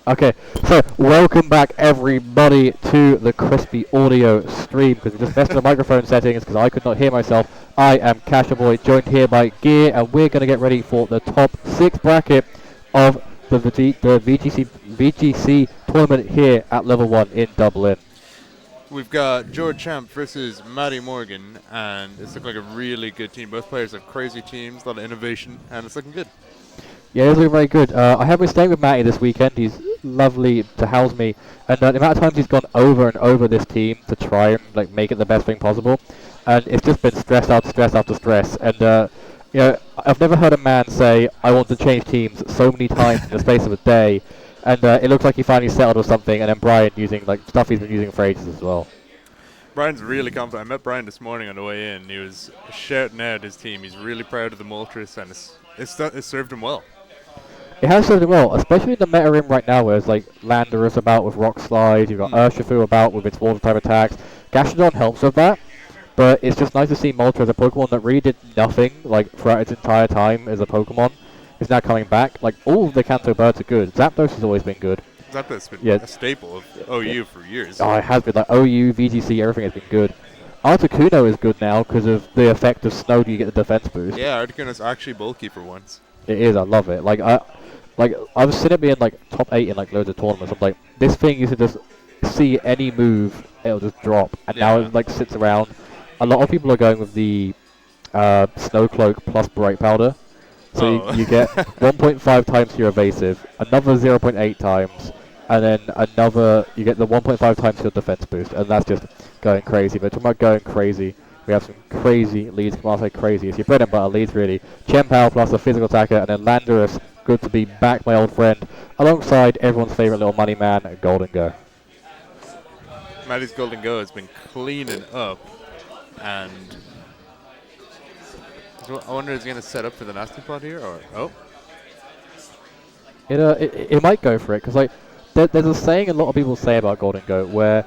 Okay, so welcome back everybody to the Crispy Audio stream because we just messed with the microphone settings because I could not hear myself. I am Casherboy, joined here by Gear, and we're going to get ready for the top 6 bracket of the VGC tournament here at level 1 in Dublin. We've got George Champ versus Matty Morgan, and it's looking like a really good team. Both players have crazy teams, a lot of innovation, and it's looking good. Yeah, he's looking very good. I have been staying with Matty this weekend. He's lovely to house me, and the amount of times he's gone over and over this team to try and make it the best thing possible, and it's just been stress after stress after stress. And I've never heard a man say, "I want to change teams" so many times in the space of a day. And it looks like he finally settled or something. And then Brian using stuff he's been using for ages as well. Brian's really confident. I met Brian this morning on the way in. He was shouting out his team. He's really proud of the Moltres, and it's served him well. It has served him well, especially in the meta rim right now, where it's like Landorus about with Rock Slide, you've got Urshifu about with its water type attacks. Gastrodon helps with that, but it's just nice to see Moltres as a Pokemon that really did nothing throughout its entire time as a Pokemon. Is now coming back. All of the Kanto birds are good. Zapdos has always been good. Zapdos has been a staple of OU for years. Oh, it has been. OU, VGC, everything has been good. Articuno is good now because of the effect of snow. You get the defense boost. Yeah, Articuno's actually bulky for once. It is. I love it. I've seen it being top 8 in loads of tournaments. I'm like, this thing you should just see any move, it'll just drop. And now it sits around. A lot of people are going with the Snow Cloak plus Bright Powder. So you get 1.5 times your evasive, another 0.8 times, and then you get the 1.5 times your defense boost, and that's just going crazy. But talking about going crazy, we have some crazy leads. When I say crazy, it's your bread and butter leads really. Chien-Pao plus a physical attacker, and then Landorus. Good to be back, my old friend, alongside everyone's favorite little money man, Gholdengo. Matty's Gholdengo has been cleaning up, and I wonder is he going to set up for the nasty plot here, or It might go for it because there's a saying a lot of people say about Gholdengo where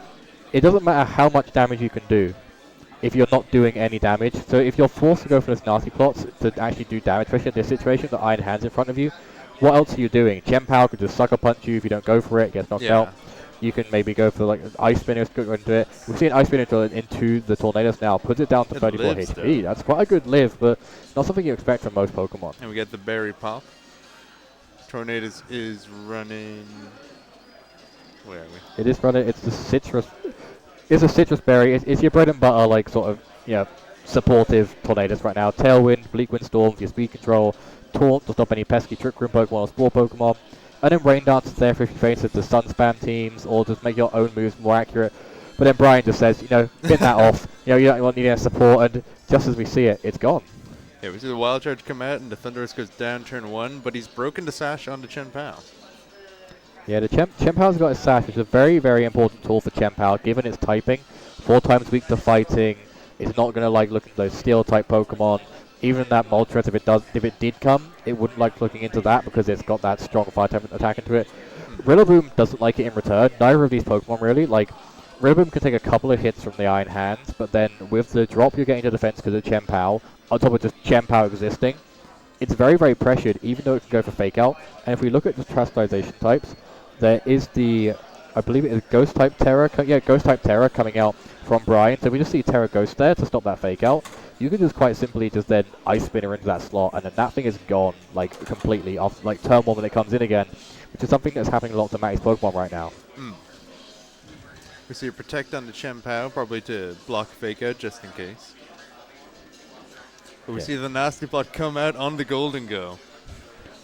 it doesn't matter how much damage you can do if you're not doing any damage. So if you're forced to go for this nasty plots to actually do damage, especially in this situation, the Iron Hand's in front of you, what else are you doing? Chien-Pao could just sucker punch you if you don't go for it, gets knocked out. You can maybe go for Ice Spinners, go into it. We've seen Ice Spinner into the Tornadoes now, puts it down to 34 HP. That's quite a good live, but not something you expect from most Pokemon. And we get the Berry Pop. Tornadoes is running. Where are we? It is running. It's the citrus. It's a citrus berry. It's your bread and butter, supportive Tornadoes right now. Tailwind, Bleak Wind Storm, your speed control, Taunt to stop any pesky Trick Room Pokemon or Spore Pokemon. And then Rain Dance is there for if you face the Sun Spam teams or just make your own moves more accurate. But then Brian just says, bin that off. You don't need any support, and just as we see it, it's gone. Yeah, we see the Wild Charge come out, and the Thundurus goes down turn 1, but he's broken the Sash onto Chien-Pao. Yeah, the Chien-Pao's got his Sash, which is a very, very important tool for Chien-Pao, given its typing. 4 times weak to fighting. It's not going to look at those Steel-type Pokemon. Even that Moltres, if it did come, it wouldn't like looking into that because it's got that strong Fire-type attack into it. Rillaboom doesn't like it in return. Neither of these Pokemon really. Rillaboom can take a couple of hits from the Iron Hands, but then with the drop you're getting to defense because of Chien-Pao, on top of just Chien-Pao existing, it's very, very pressured, even though it can go for Fake Out. And if we look at the Terastallization types, there is I believe it is Ghost-type Terra. Ghost-type Terra coming out from Brian. So we just see Terra Ghost there to stop that Fake Out. You can just quite simply just then Ice Spinner into that slot, and then that thing is gone, completely off, turn 1 when it comes in again, which is something that's happening a lot to Matty's Pokemon right now. We see a Protect on the Chien-Pao, probably to block Fake Out just in case. But we see the Nasty Plot come out on the Gholdengo.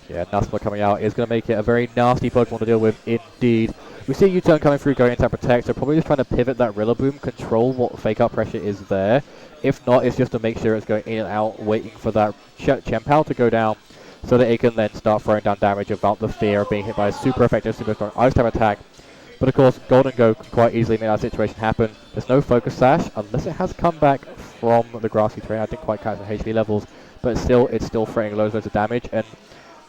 Yeah, Nasty Plot coming out is going to make it a very nasty Pokemon to deal with indeed. We see U-Turn coming through, going into that Protect, so probably just trying to pivot that Rillaboom, control what Fake Out pressure is there. If not, it's just to make sure it's going in and out, waiting for that Chien-Pao to go down so that it can then start throwing down damage without the fear of being hit by a super effective, super strong Ice-type attack. But of course, Gholdengo can quite easily make that situation happen. There's no Focus Sash, unless it has come back from the grassy terrain. I didn't quite catch the HP levels, but it's still threatening loads of damage. And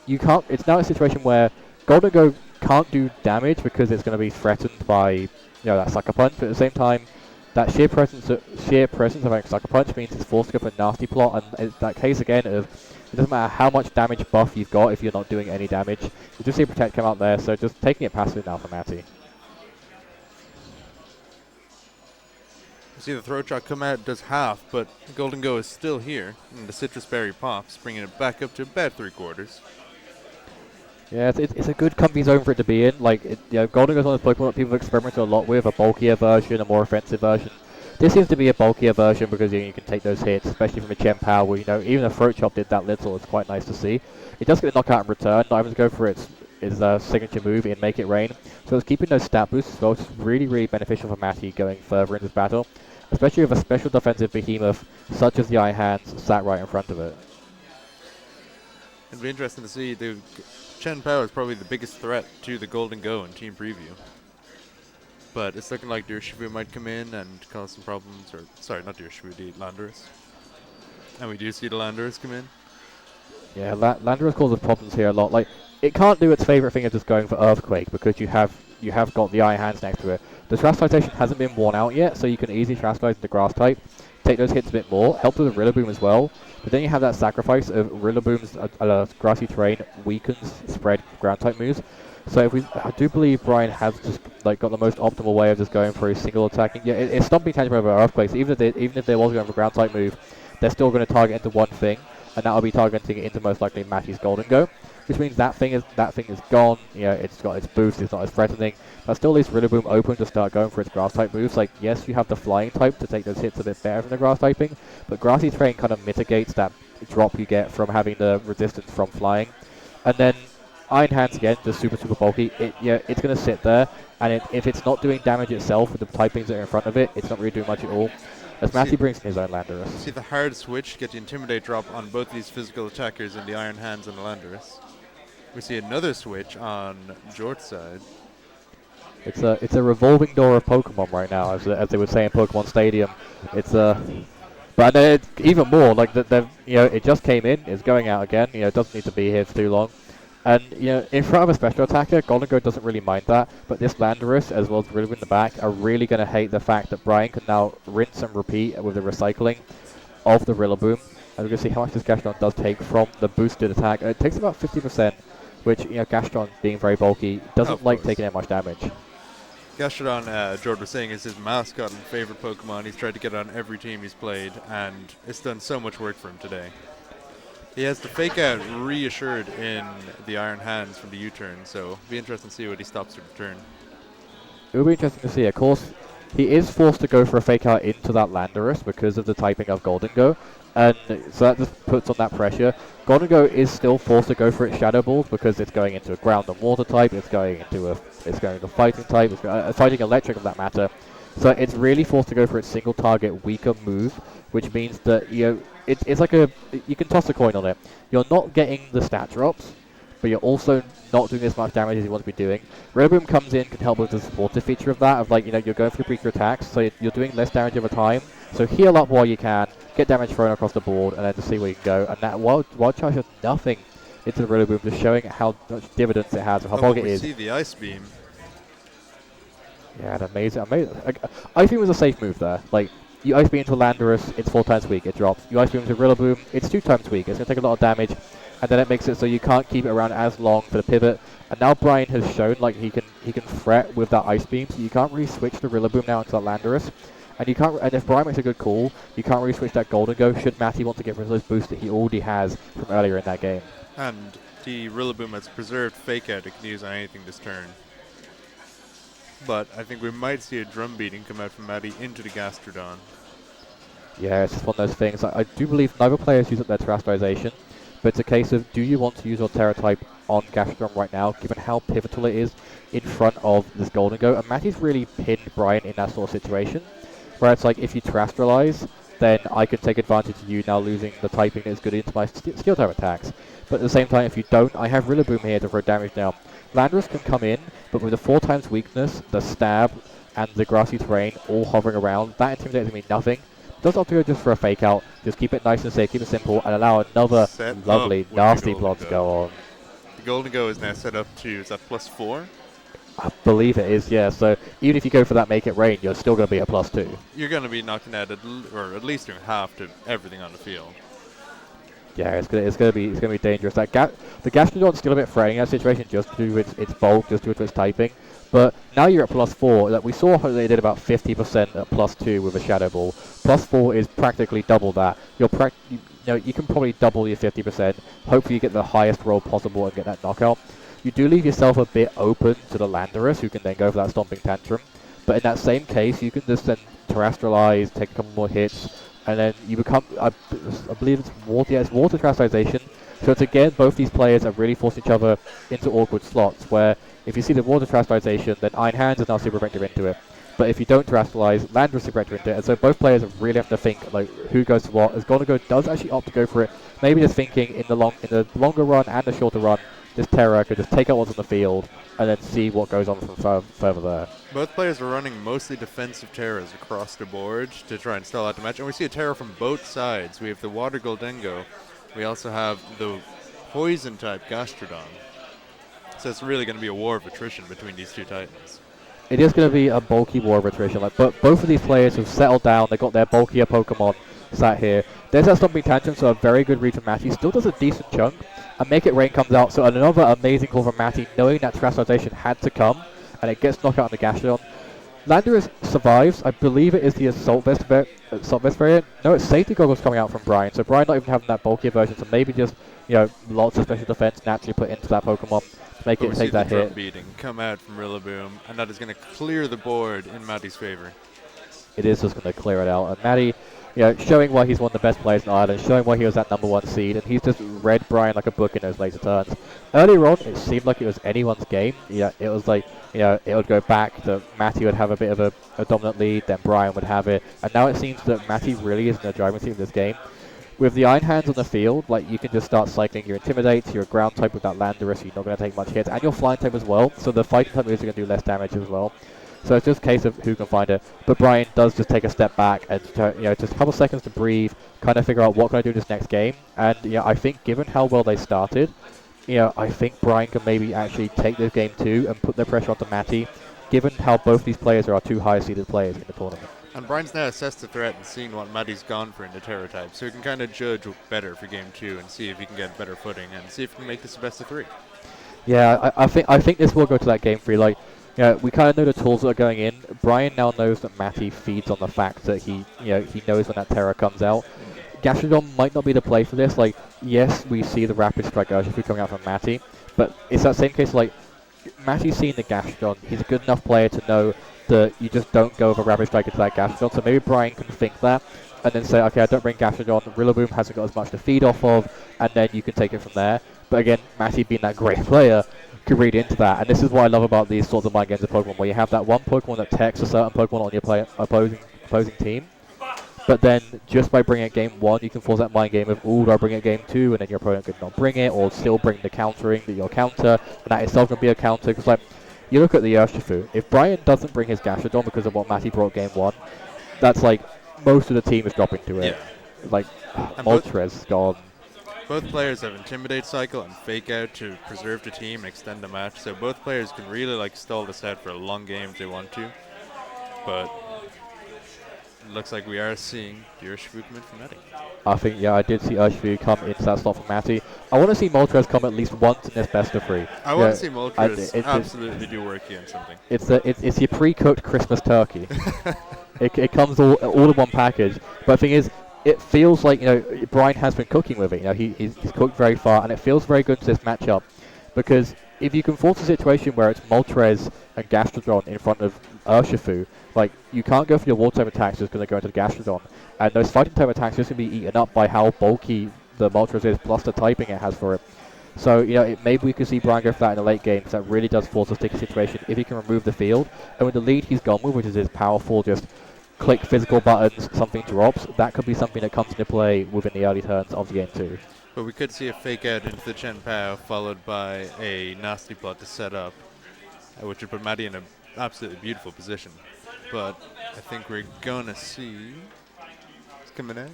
you can't. It's now a situation where Gholdengo can't do damage because it's going to be threatened by that Sucker Punch. But at the same time, that sheer presence of having Sucker Punch means it's forced to go for Nasty Plot, and it's that case again of It doesn't matter how much damage buff you've got if you're not doing any damage. You just see Protect come out there, so just taking it passive now for Matty. You see the Throat Shot come out, does half, but Gholdengo is still here, and the Citrus Berry pops, bringing it back up to about 3/4. Yeah, it's a good comfy zone for it to be in. Like, Gholdengo's one of those Pokemon that people have experimented a lot with, a bulkier version, a more offensive version. This seems to be a bulkier version because you can take those hits, especially from a Chien-Pao, where even a Throat Chop did that little. It's quite nice to see. It does get a knockout in return, not even to go for its signature move in Make It Rain. So it's keeping those stat boosts as well, which is really, really beneficial for Matty going further into this battle, especially with a special defensive behemoth such as the Iron Hands sat right in front of it. It'd be interesting to see. The Chien-Pao is probably the biggest threat to the Gholdengo in Team Preview. But it's looking like Urshifu might come in and cause some problems, or sorry, not Urshifu, the Landorus. And we do see the Landorus come in. Yeah, Landorus causes problems here a lot. Like, it can't do its favorite thing of just going for Earthquake because you have got the Iron Hands next to it. The Terastallization hasn't been worn out yet, so you can easily Terastallize the Grass type, take those hits a bit more, help with the Rillaboom as well. But then you have that sacrifice of Rillaboom's grassy terrain weakens spread ground type moves. So I do believe Brian has just got the most optimal way of just going for a single attacking. Yeah, it's stopping Tangible over Earthquakes. Even if they was going for ground type move, they're still going to target into one thing, and that will be targeting it into most likely Matty's Gholdengo, which means that thing is gone. It's got its boost. It's not as threatening. That still leaves Rillaboom open to start going for its grass type moves. Like, yes, you have the flying type to take those hits a bit better from the grass typing, but grassy terrain kind of mitigates that drop you get from having the resistance from flying. And then Iron Hands again, just super bulky. It's going to sit there, and if it's not doing damage itself with the typings that are in front of it, it's not really doing much at all. As Matty brings in his own Landorus. See the hard switch, get the Intimidate drop on both these physical attackers in the Iron Hands and the Landorus. We see another switch on Jort's side. It's a revolving door of Pokemon right now, as they would say in Pokemon Stadium. But it's even more like that. It just came in, it's going out again. It doesn't need to be here for too long. And in front of a special attacker, Gholdengo doesn't really mind that. But this Landorus, as well as Rillaboom in the back, are really going to hate the fact that Brian can now rinse and repeat with the recycling of the Rillaboom. And we're going to see how much this Gastrodon does take from the boosted attack. It takes about 50%, which Gastrodon, being very bulky, doesn't like taking that much damage. Gastrodon, Jordan was saying, is his mascot and favorite Pokemon. He's tried to get it on every team he's played, and it's done so much work for him today. He has the Fake Out reassured in the Iron Hands from the U-turn, so it'll be interesting to see what he stops to return. It will be interesting to see. Of course, he is forced to go for a Fake Out into that Landorus because of the typing of Gholdengo, and so that just puts on that pressure. Gholdengo is still forced to go for its Shadow Balls because it's going into a Ground and Water type, it's going into Fighting type, it's Fighting Electric of that matter. So it's really forced to go for its single target weaker move, which means that it's like you can toss a coin on it. You're not getting the stat drops, but you're also not doing as much damage as you want to be doing. Rillaboom comes in, can help with the supportive feature of that, of you're going for weaker attacks, so you're doing less damage over time. So heal up while you can, get damage thrown across the board, and then to see where you can go. And that Wild Charge does nothing into the Rillaboom, just showing how much dividends it has, and how bulky it is. We see the Ice Beam. Yeah, amazing. Ice Beam was a safe move there. You Ice Beam into Landorus, it's 4 times weak, it drops. You Ice Beam into Rillaboom, it's 2 times weak, it's going to take a lot of damage, and then it makes it so you can't keep it around as long for the pivot. And now Brian has shown he can threat with that Ice Beam, so you can't really switch the Rillaboom now into that Landorus. And if Brian makes a good call, you can't really switch that Gholdengo should Matty want to get rid of those boosts that he already has from earlier in that game. And the Rillaboom has preserved Fake Out it can use on anything this turn. But I think we might see a drum beating come out from Matty into the Gastrodon. Yeah, it's just one of those things. I do believe neither players use up their Terastallization, but it's a case of, do you want to use your Terra type on Gastrodon right now, given how pivotal it is in front of this Gholdengo? And Matty's really pinned Brian in that sort of situation, where it's if you Terastallize, then I can take advantage of you now losing the typing that is good into my skill type attacks. But at the same time, if you don't, I have Rillaboom here to throw damage down. Landorus can come in, but with the 4 times weakness, the stab, and the grassy terrain all hovering around, that intimidates me nothing. Does not go just for a Fake Out, just keep it nice and safe, keep it simple, and allow another lovely, nasty blob to go on. The Gholdengo is now set up to, is that +4? I believe it is, yeah. So even if you go for that Make It Rain, you're still going to be at +2. You're going to be knocking out or at least doing half to everything on the field. Yeah, it's gonna be dangerous. The Gastrodon's still a bit threatening in that situation just due to its bulk, just due to its typing. But now you're at +4. Like we saw how they did about 50% at +2 with a Shadow Ball. +4 is practically double that. You can probably double your 50%. Hopefully you get the highest roll possible and get that knockout. You do leave yourself a bit open to the Landorus, who can then go for that Stomping Tantrum. But in that same case, you can just then Terrestrialize, take a couple more hits, and then you become, I believe it's water, yeah, it's water terrestrialization. So it's again, both these players are really forcing each other into awkward slots, where if you see the water terrestrialization, then Iron Hands is now super vector into it. But if you don't terrestrialize, Landorus super vector into it, and so both players really have to think, like, who goes to what. As Go does actually opt to go for it, maybe just thinking in the longer run and the shorter run, this Terra could just take out what's on the field, and then see what goes on from further there. Both players are running mostly defensive Terras across the board to try and stall out the match. And we see a Terra from both sides. We have the Water Goldengo. We also have the Poison-type Gastrodon. So it's really going to be a war of attrition between these two Titans. It is going to be a bulky war of attrition. Like, but both of these players have settled down. They got their bulkier Pokemon sat here. There's that Stomping Tantrum, so a very good read from Matty. Still does a decent chunk. And Make It Rain comes out, so another amazing call from Matty, knowing that Terrestrialization had to come, and it gets knocked out on the Gastrodon. Landorus survives. I believe it is the Assault Vest variant. No, it's Safety Goggles coming out from Brian, so Brian not even having that bulkier version, so maybe just, lots of special defense naturally put into that Pokemon to make it take that hit. Drum beating come out from Rillaboom, and that is going to clear the board in Matty's favor. It is just going to clear it out, and Matty, showing why he's one of the best players in Ireland, showing why he was that #1 seed, and he's just read Brian like a book in those later turns. Earlier on, it seemed like it was anyone's game. Yeah, it was like, it would go back to Matty would have a bit of a dominant lead, then Brian would have it, and now it seems that Matty really is in the driving seat of this game. With the Iron Hands on the field, like, you can just start cycling your Intimidate, your ground type with that Landorus, so you're not going to take much hits, and your flying type as well, so the fighting type moves are going to do less damage as well. So it's just a case of who can find it. But Brian does just take a step back and just a couple seconds to breathe, kind of figure out what can I do in this next game. And I think given how well they started, I think Brian can maybe actually take this game too and put the pressure onto Matty, given how both these players are our two highest seeded players in the tournament. And Brian's now assessed the threat and seen what Matty's gone for in the Terra type, so he can kind of judge better for game 2 and see if he can get better footing and see if he can make this a best of 3. Yeah, I think this will go to that game 3. Like, we kind of know the tools that are going in. Brian now knows that Matty feeds on the fact that he knows when that Terra comes out. Gastrodon might not be the play for this. Like, yes, we see the Rapid Strike Urshifu coming out from Matty, but it's that same case. Like, Matty's seen the Gastrodon. He's a good enough player to know that you just don't go with a Rapid Strike into that Gastrodon. So maybe Brian can think that and then say, okay, I don't bring Gastrodon. Rillaboom hasn't got as much to feed off of, and then you can take it from there. But again, Matty being that great player could read into that, and this is what I love about these sorts of mind games of Pokemon, where you have that one Pokemon that techs a certain Pokemon on your opposing team, but then just by bringing it game 1, you can force that mind game of, ooh, do I bring it game 2, and then your opponent could not bring it, or still bring the countering that you'll counter, and that itself can be a counter, because like, you look at the Urshifu, if Brian doesn't bring his Gastrodon because of what Matty brought game 1, that's like, most of the team is dropping to it. Yeah. Like, Moltres gone. Both players have Intimidate Cycle and Fake Out to preserve the team and extend the match, so both players can really stall this out for a long game if they want to. But it looks like we are seeing the Urshifu come in from Matty. I think, I did see Urshifu come into that slot from Matty. I want to see Moltres come at least once in this best of 3. I want to see Moltres absolutely do work against something. It's your pre-cooked Christmas turkey. it comes all in one package. But the thing is, it feels like, Brian has been cooking with it. He's cooked very far, and it feels very good to this matchup. Because if you can force a situation where it's Moltres and Gastrodon in front of Urshifu, like, you can't go for your water type attacks just because they go into the Gastrodon. And those fighting type attacks are just going to be eaten up by how bulky the Moltres is, plus the typing it has for it. So, maybe we could see Brian go for that in the late game, because that really does force a sticky situation if he can remove the field. And with the lead he's gone with, which is his powerful, just click physical buttons, something drops, that could be something that comes into play within the early turns of the game too. But we could see a Fake Out into the Chien-Pao, followed by a Nasty Plot to set up, which would put Matty in an absolutely beautiful position. But I think we're going to see... It's coming out.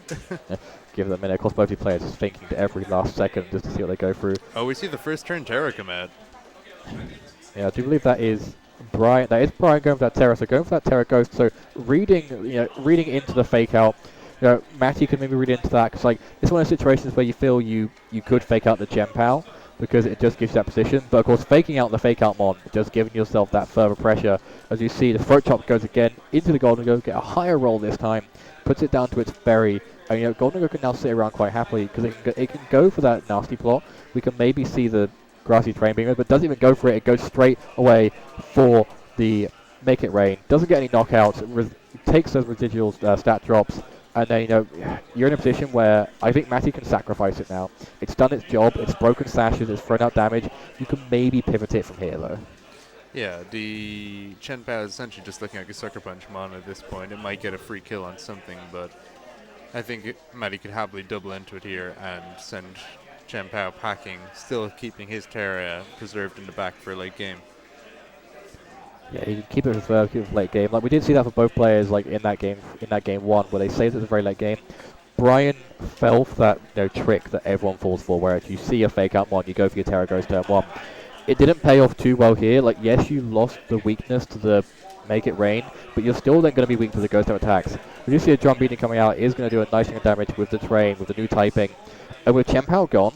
Give it a minute. Of course, both these players just thinking to every last second just to see what they go through. Oh, we see the first turn Terra come out. Yeah, I do believe that is Brian. That is Brian going for that Terra. So going for that Terra Ghost. So reading into the Fake Out. Matty could maybe read into that because like it's one of those situations where you feel you could fake out the Gem Pal because it just gives you that position. But of course, faking out the fake out mon, just giving yourself that further pressure. As you see, the throat chop goes again into the Golden Go, get a higher roll this time, puts it down to its berry. And Golden Go can now sit around quite happily because it can go for that nasty plot. We can maybe see the grassy terrain beamer, but doesn't even go for it. It goes straight away for the Make It Rain. Doesn't get any knockouts. Takes those residual stat drops. And then, you're in a position where I think Matty can sacrifice it now. It's done its job, it's broken sashes, it's thrown out damage. You can maybe pivot it from here, though. Yeah, the Chen Pao is essentially just looking like a Sucker Punch Mon at this point. It might get a free kill on something, but I think Matty could happily double into it here and send Chen Pao packing, still keeping his Terra preserved in the back for a late game. Yeah, you can keep it reserved, keep it for late game. Like we did see that for both players, like in that game one, where they saved it at the very late game. Brian fell for that trick that everyone falls for, where if you see a fake out mon, you go for your Terra Ghost turn one. It didn't pay off too well here. Like yes, you lost the weakness to the Make It Rain, but you're still then going to be weak to the Ghost Type attacks. When you see a drum beating coming out, it is going to do a nice amount of damage with the terrain, with the new typing, and with Chen Pao gone.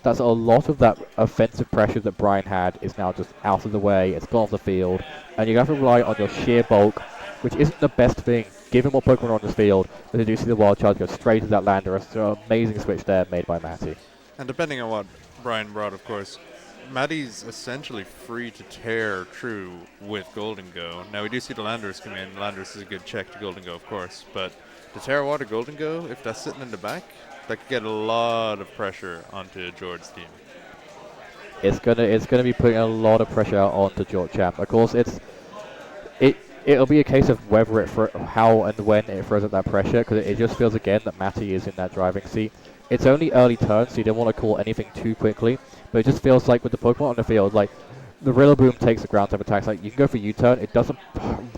That's a lot of that offensive pressure that Brian had is now just out of the way. It's gone off the field. And you have to rely on your sheer bulk, which isn't the best thing, given what Pokemon are on this field. But you do see the Wild Charge go straight to that Landorus. So an amazing switch there made by Matty. And depending on what Brian brought, of course, Matty's essentially free to tear through with Golden Go. Now, we do see the Landorus come in. Landorus is a good check to Golden Go, of course. But the Terra Water Golden Go, if that's sitting in the back, that could get a lot of pressure onto George's team. It's gonna be putting a lot of pressure out onto George Champ. Of course, it'll be a case of whether how and when it throws up that pressure, because it just feels again that Matty is in that driving seat. It's only early turn, so you don't want to call anything too quickly. But it just feels like with the Pokemon on the field, like the Rillaboom takes the ground type attacks. Like you can go for U-turn, it doesn't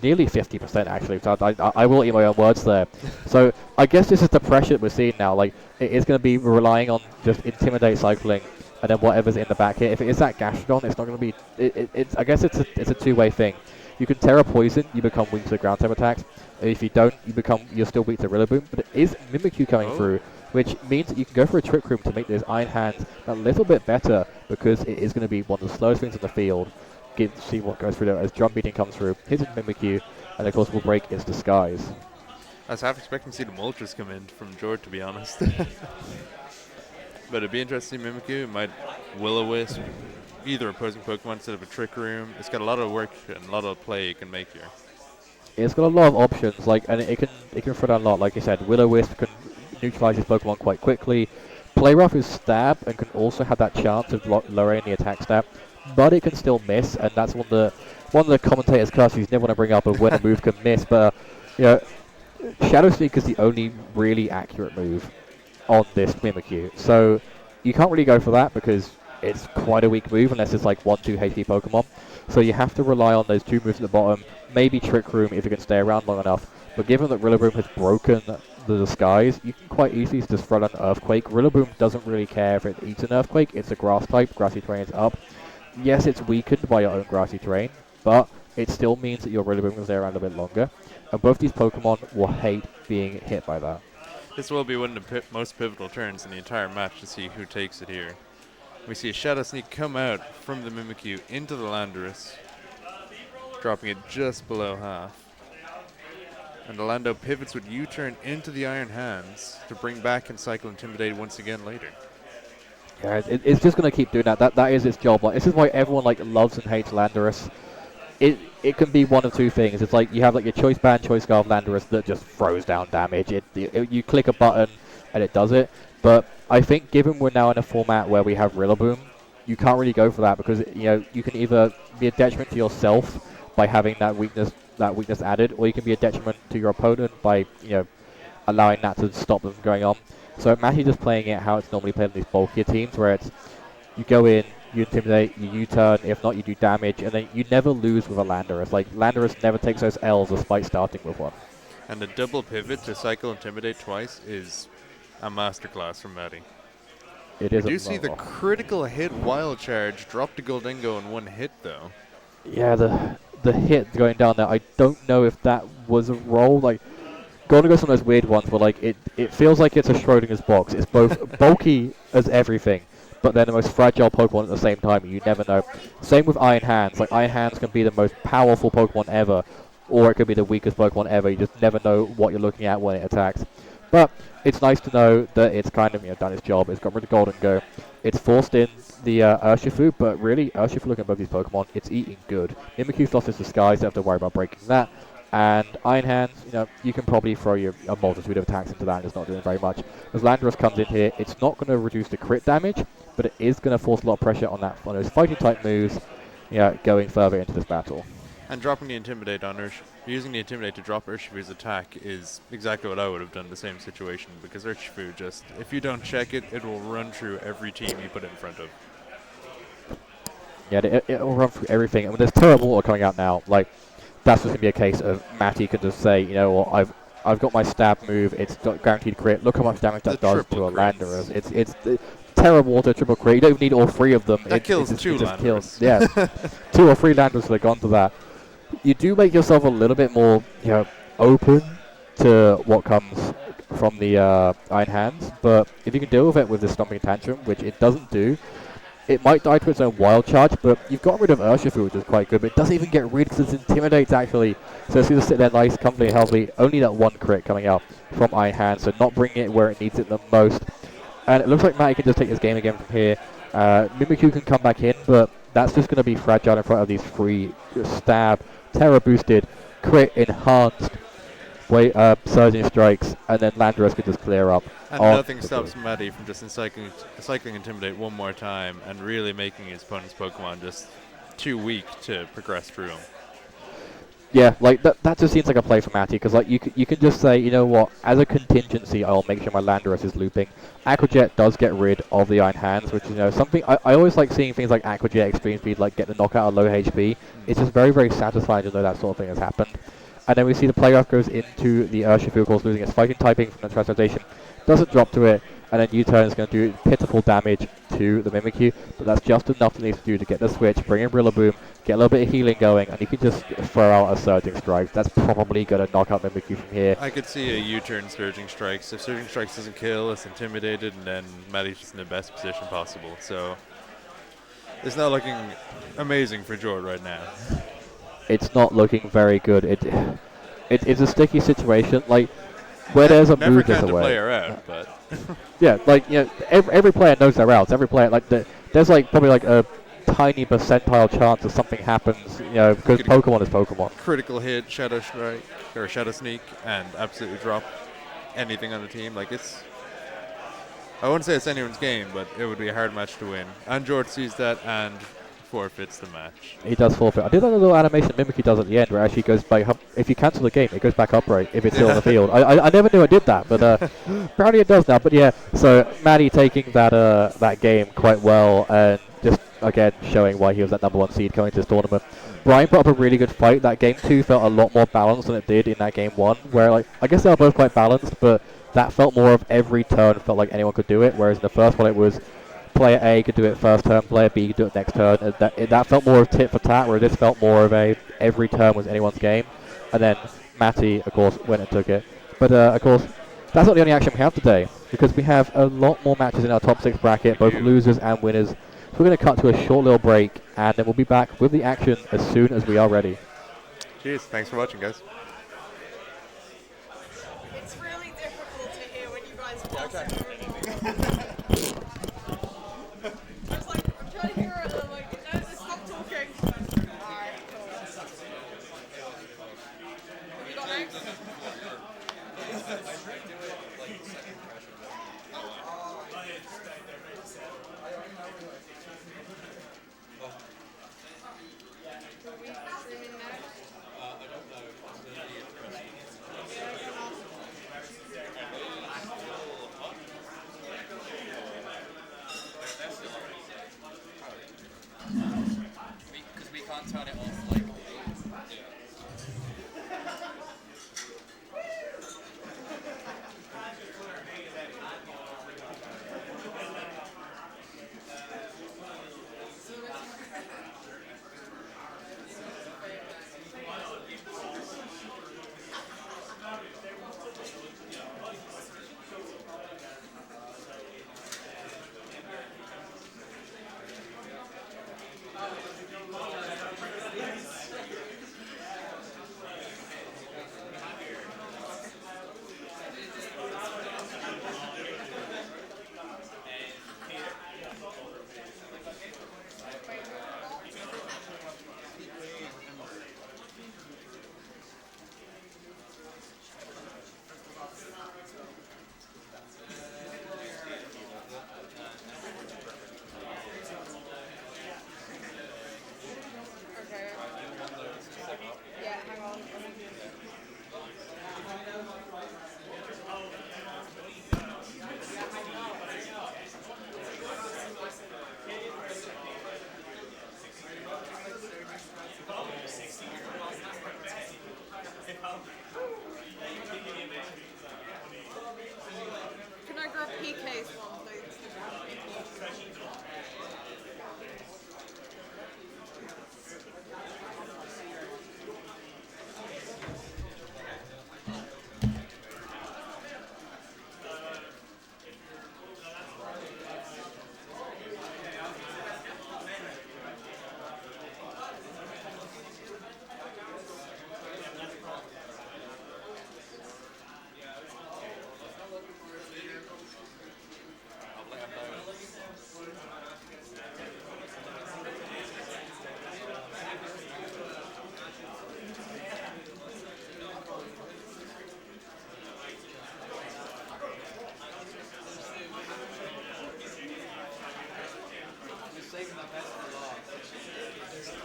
nearly 50% actually. So I will eat my own words there. So I guess this is the pressure that we're seeing now. Like it is going to be relying on just intimidate cycling, and then whatever's in the back here. If it is that Gastrodon, it's not going to be. It's I guess it's a two-way thing. You can Terra Poison, you become weak to the ground type attacks. And if you don't, you're still weak to Rillaboom. But it is Mimikyu coming through, which means that you can go for a Trick Room to make those Iron Hands a little bit better, because it is going to be one of the slowest things on the field. See what goes through there as Drum Beating comes through. Hits his Mimikyu, and of course will break its disguise. I was half expecting to see the Moltres come in from George, to be honest. But it'd be interesting to see Mimikyu. It might Will-O-Wisp, either opposing Pokemon instead of a Trick Room. It's got a lot of work and a lot of play it can make here. It's got a lot of options, and it can throw down a lot. Like you said, Will-O-Wisp can neutralize his Pokemon quite quickly. Play Rough is stab and can also have that chance of lowering the attack stat, but it can still miss, and that's one of the commentators' curses never want to bring up of when a move can miss. But Shadow Sneak is the only really accurate move on this Mimikyu, so you can't really go for that because it's quite a weak move unless it's like 1-2 HP Pokemon. So you have to rely on those two moves at the bottom, maybe Trick Room if you can stay around long enough. But given that Rillaboom has broken the disguise, you can quite easily just throw an Earthquake. Rillaboom doesn't really care if it eats an Earthquake, it's a grass type, grassy terrain is up. Yes, it's weakened by your own grassy terrain, but it still means that your Rillaboom will stay around a bit longer. And both these Pokemon will hate being hit by that. This will be one of the most pivotal turns in the entire match to see who takes it here. We see a Shadow Sneak come out from the Mimikyu into the Landorus, dropping it just below half. And the Lando pivots with U-turn into the Iron Hands to bring back and cycle Intimidate once again later. Yeah, it's just going to keep doing that. That is its job. Like, this is why everyone loves and hates Landorus. It can be one of two things. It's like you have your Choice Band, Choice Scarf Landorus that just throws down damage. You click a button and it does it. But I think given we're now in a format where we have Rillaboom, you can't really go for that because you can either be a detriment to yourself by having that weakness added, or you can be a detriment to your opponent by allowing that to stop them from going on. So Matty's just playing it how it's normally played in these bulkier teams, where it's you go in, you intimidate, you U-turn, if not you do damage, and then you never lose with a Landorus. Like Landorus never takes those L's despite starting with one. And the double pivot to cycle Intimidate twice is a masterclass from Matty. It is. Do you see the critical hit Wild Charge drop to Goldingo in one hit though? Yeah, the hit going down there. I don't know if that was a roll. Like Golden Ghost's one of those weird ones where like it feels like it's a Schrodinger's box. It's both bulky as everything, but then the most fragile Pokemon at the same time. You never know. Same with Iron Hands. Like Iron Hands can be the most powerful Pokemon ever, or it could be the weakest Pokemon ever. You just never know what you're looking at when it attacks. But it's nice to know that it's kind of done its job. It's got rid of Golden Go. It's forced in the Urshifu, but really Urshifu looking above these Pokemon, it's eating good. Mimikyu lost its disguise. Don't have to worry about breaking that. And Iron Hands, you can probably throw a multitude of attacks into that and it's not doing very much. As Landorus comes in here, it's not going to reduce the crit damage, but it is going to force a lot of pressure on those fighting type moves, going further into this battle. And dropping the Intimidate on using the Intimidate to drop Urshifu's attack is exactly what I would have done in the same situation, because Urshifu just, if you don't check it, it will run through every team you put it in front of. Yeah, it will run through everything. And when there's Terra Water coming out now, like, that's just going to be a case of Matty can just say, what, I've got my stab move, it's got guaranteed crit, look how much damage that does to a Landorus. It's Terra Water, triple crit, you don't even need all three of them. That kills two it just Landorus. Kills, yeah, 2 or 3 Landorus that have gone to that. You do make yourself a little bit more, open to what comes from the Iron Hands, but if you can deal with it with the Stomping Tantrum, which it doesn't do, it might die to its own wild charge, but you've got rid of Urshifu, which is quite good, but it doesn't even get rid because it intimidates actually. So it's going to sit there nice, comfortably, healthy. Only that 1 crit coming out from Iron Hands, so not bringing it where it needs it the most. And it looks like Matty can just take this game again from here. Mimikyu can come back in, but that's just going to be fragile in front of these 3 stab, Terra boosted, crit enhanced, surging strikes, and then Landorus could just clear up. And nothing stops Matty from just cycling Intimidate one more time and really making his opponent's Pokemon just too weak to progress through him. Yeah, like that just seems like a play for Matty, because like you can just say, you know what, as a contingency, I'll make sure my Landorus is looping. Aqua Jet does get rid of the Iron Hands, which is something I always like seeing things like Aqua Jet Extreme Speed, like get the knockout at low HP. It's just very, very satisfying to know that sort of thing has happened. And then we see the playoff goes into the Urshifu, of course, losing its fighting typing from the transformation. Doesn't drop to it, and then U-turn is going to do pitiful damage to the Mimikyu, but that's just enough it needs to do to get the switch, bring in Rillaboom, get a little bit of healing going, and you can just throw out a Surging Strike. That's probably going to knock out Mimikyu from here. I could see a U-turn Surging Strikes. If Surging Strikes doesn't kill, it's intimidated, and then Matty's just in the best position possible. So it's not looking amazing for Jord right now. It's not looking very good. It's a sticky situation. Like, where there's a move, there's a way. Never player out, but yeah, like every player knows their routes. Every player, like there's like probably like a tiny percentile chance that something happens, because Pokemon is Pokemon. Critical hit, Shadow Strike or Shadow Sneak, and absolutely drop anything on the team. Like I wouldn't say it's anyone's game, but it would be a hard match to win. And Jord sees that and forfeits the match. He does forfeit. I did that little animation Mimikyu does at the end where it actually goes back up. If you cancel the game, it goes back upright if it's still on the field. I never knew I did that, but apparently it does now. But yeah, so Matty taking that game quite well, and just again showing why he was that #1 seed coming to this tournament. Brian put up a really good fight. That game 2 felt a lot more balanced than it did in that game 1, where like I guess they were both quite balanced, but that felt more of every turn felt like anyone could do it, whereas in the first one it was player A could do it first turn, player B could do it next turn. That felt more of tit for tat, where this felt more of a every turn was anyone's game. And then Matty, of course, went and took it. But of course, that's not the only action we have today, because we have a lot more matches in our top 6 bracket, both losers and winners. So we're going to cut to a short little break, and then we'll be back with the action as soon as we are ready. Cheers, thanks for watching, guys. It's really difficult to hear when you guys talk. I'm trying to hear it, and I'm like, no, stop talking. Alright, cool. Have you got next? Because we can't turn it off like.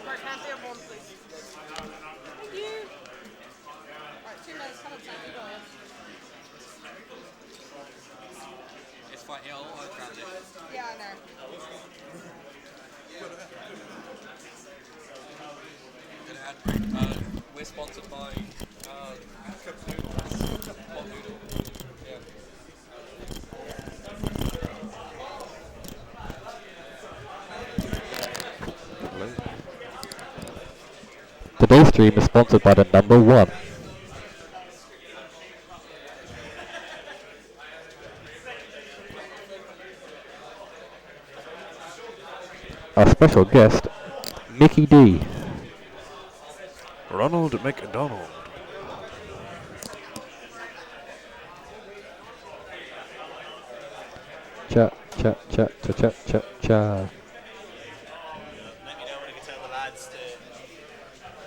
Right, can I have one, please? Thank you. Right, 2 minutes, come on, thank you, guys. It's fine. It'll auto transit. Yeah, I know. Gonna add, we're sponsored by Cup Noodles. Hot Noodle. Yeah. Today's stream is sponsored by the number one. Our special guest, Mickey D. Ronald McDonald. Cha cha cha cha cha cha cha. Let me know when you can tell the lads to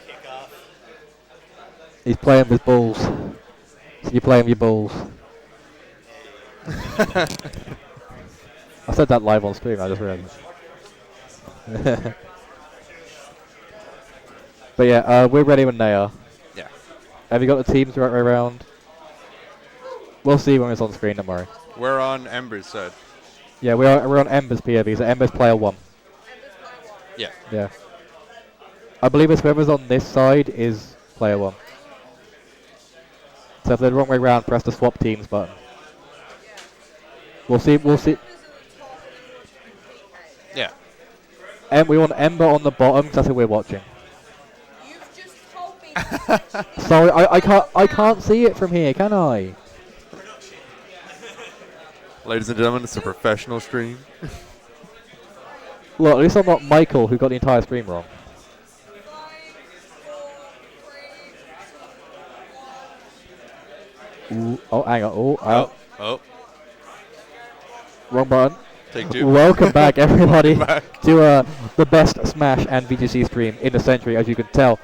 kick off. He's playing with balls. So you playing with your balls. I said that live on stream, I just realized. But yeah, we're ready when they are. Yeah. Have you got the teams right around? We'll see when it's on screen, don't worry. We're on Ember's side. Yeah, we're on Ember's POV, so Ember's player 1. Yeah. Yeah. I believe it's whoever's on this side is player 1. So if they're the wrong way round, press the swap teams button. We'll see. Yeah. And we want Ember on the bottom, 'cause that's who we're watching. You've just told me to Sorry, I can't see it from here, can I? Ladies and gentlemen, it's a professional stream. Look, at least I'm not Michael, who got the entire stream wrong. 5, 4, 3, 2, 1. Ooh, oh, hang on. Oh, Oh. wrong button. Take 2. Welcome back, everybody, Back. to the best Smash and VGC stream in the century, as you can tell.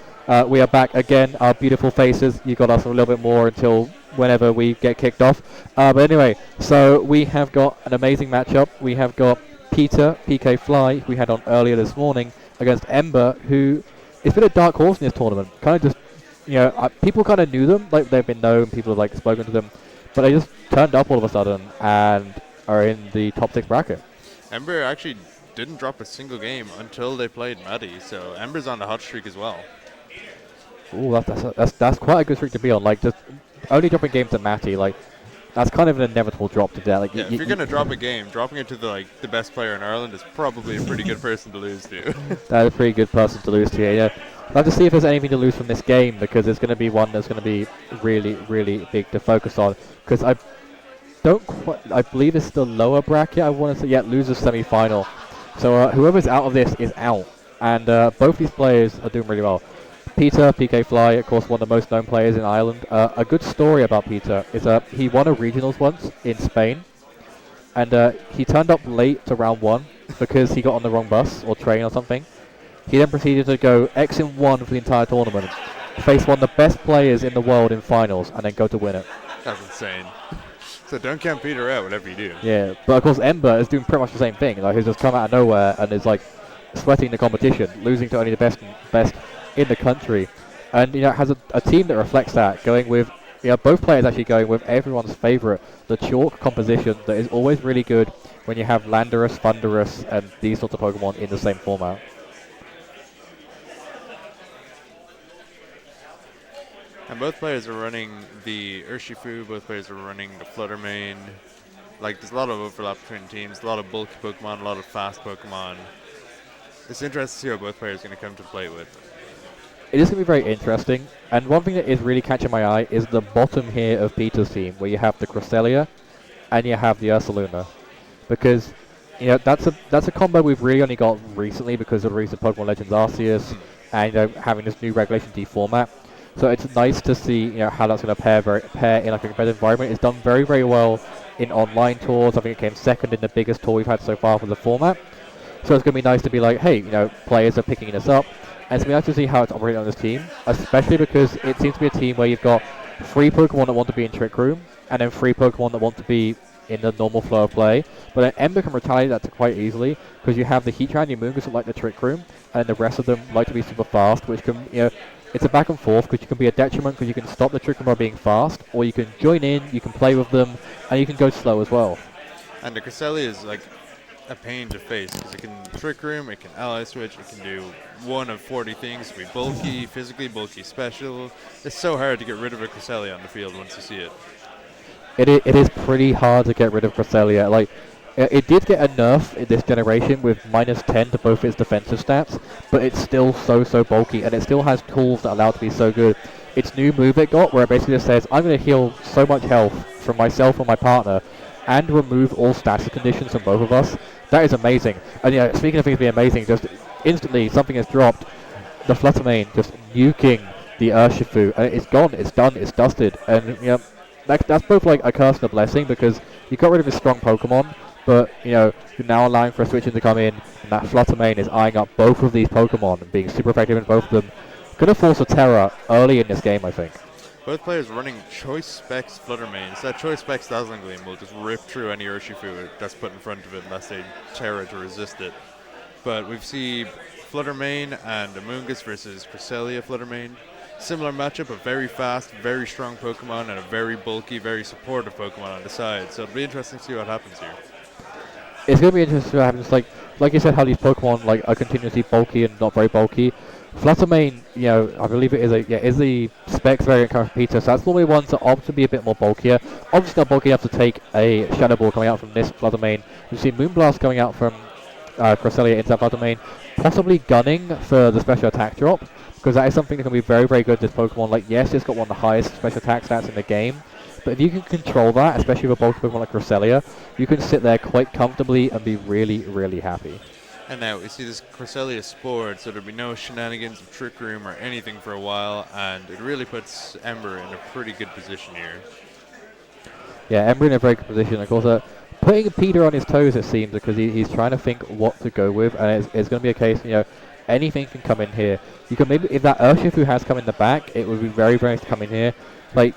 We are back again, our beautiful faces. You got us a little bit more until whenever we get kicked off. But anyway, so we have got an amazing matchup. We have got Peter, PK Fly, who we had on earlier this morning, against Ember, who has been a dark horse in this tournament. Kind of just, you know, people kind of knew them, like they've been known, people have like spoken to them, but they just turned up all of a sudden and are in the top 6 bracket. Ember actually didn't drop a single game until they played Maddie, so Ember's on the hot streak as well. Ooh, that's quite a good streak to be on. Like, just only dropping games to Matty, like, that's kind of an inevitable drop to death. Like, Yeah, if you're gonna drop a game, dropping it to the best player in Ireland is probably a pretty good person to lose to. that's a pretty good person to lose to. Yeah, I'd like to see if there's anything to lose from this game, because it's going to be one that's going to be really, really big to focus on. Because I believe it's the lower bracket. I want to say, yeah, losers semi-final. So whoever's out of this is out, and both these players are doing really well. Peter, PK Fly, of course, one of the most known players in Ireland. A good story about Peter is he won a regionals once in Spain, and he turned up late to round 1 because he got on the wrong bus or train or something. He then proceeded to go X in 1 for the entire tournament, face one of the best players in the world in finals, and then go to win it. That's insane. So don't count Peter out, whatever you do. Yeah, but of course Ember is doing pretty much the same thing. Like, he's just come out of nowhere and is like sweating the competition, losing to only the best in the country, and has a team that reflects that, going with both players actually going with everyone's favorite, the Chalk composition that is always really good when you have Landorus, Thunderous, and these sorts of Pokemon in the same format. And both players are running the Urshifu, both players are running the Flutter Mane. Like, there's a lot of overlap between teams, a lot of bulky Pokemon, a lot of fast Pokemon. It's interesting to see how both players are going to come to play with. It is going to be very interesting, and one thing that is really catching my eye is the bottom here of Peter's team, where you have the Cresselia and you have the Ursaluna, because that's a combo we've really only got recently because of the release of Pokemon Legends Arceus and having this new Regulation D format. So it's nice to see how that's going to pair in like a competitive environment. It's done very, very well in online tours. I think it came second in the biggest tour we've had so far for the format. So it's going to be nice to be like, hey, players are picking this up. And it's going to be nice to see how it's operating on this team, especially because it seems to be a team where you've got 3 Pokemon that want to be in Trick Room, and then 3 Pokemon that want to be in the normal flow of play. But then Ember can retaliate that quite easily because you have the Heatran and Mungus that like the Trick Room, and the rest of them like to be super fast, which can, it's a back and forth because you can be a detriment because you can stop the Trick Room by being fast, or you can join in, you can play with them, and you can go slow as well. And the Cresselia is like a pain to face because it can Trick Room, it can Ally Switch, it can do one of 40 things. It can be bulky, physically bulky, special. It's so hard to get rid of a Cresselia on the field once you see it. It is pretty hard to get rid of Cresselia. Like, it did get a nerf in this generation with -10 to both its defensive stats, but it's still so bulky, and it still has tools that allow it to be so good. Its new move it got, where it basically just says, I'm going to heal so much health from myself and my partner, and remove all status conditions from both of us. That is amazing. And speaking of things being amazing, just instantly something has dropped. The Fluttermane just nuking the Urshifu, and it's gone, it's done, it's dusted, and that's both like a curse and a blessing because you got rid of his strong Pokemon, but you're now allowing for a switch in to come in, and that Fluttermane is eyeing up both of these Pokemon and being super effective in both of them. Gonna force a Terra early in this game, I think. Both players running Choice Specs Fluttermane, so that Choice Specs Dazzling Gleam will just rip through any Urshifu that's put in front of it unless they Terra to resist it. But we see Fluttermane and Amoonguss versus Cresselia Fluttermane. Similar matchup, a very fast, very strong Pokemon and a very bulky, very supportive Pokemon on the side. So it'll be interesting to see what happens here. It's going to be interesting what happens, like you said, how these Pokemon are continuously bulky and not very bulky. Fluttermane, I believe it is the Specs variant coming from Peter, so that's normally ones that opt to be a bit more bulkier. Obviously not bulky enough to take a Shadow Ball coming out from this Fluttermane. We've seen Moonblast coming out from Cresselia into that Fluttermane, possibly gunning for the special attack drop, because that is something that can be very, very good to this Pokemon. Yes, it's got one of the highest special attack stats in the game, but if you can control that, especially with a bulky Pokemon like Cresselia, you can sit there quite comfortably and be really, really happy. And now we see this Cresselia Spore, so there'll be no shenanigans of Trick Room or anything for a while, and it really puts Ember in a pretty good position here. Yeah, Ember in a very good position. Of course, putting Peter on his toes, it seems, because he's trying to think what to go with, and it's going to be a case, anything can come in here. You can maybe, if that Urshifu has come in the back, it would be very, very nice to come in here.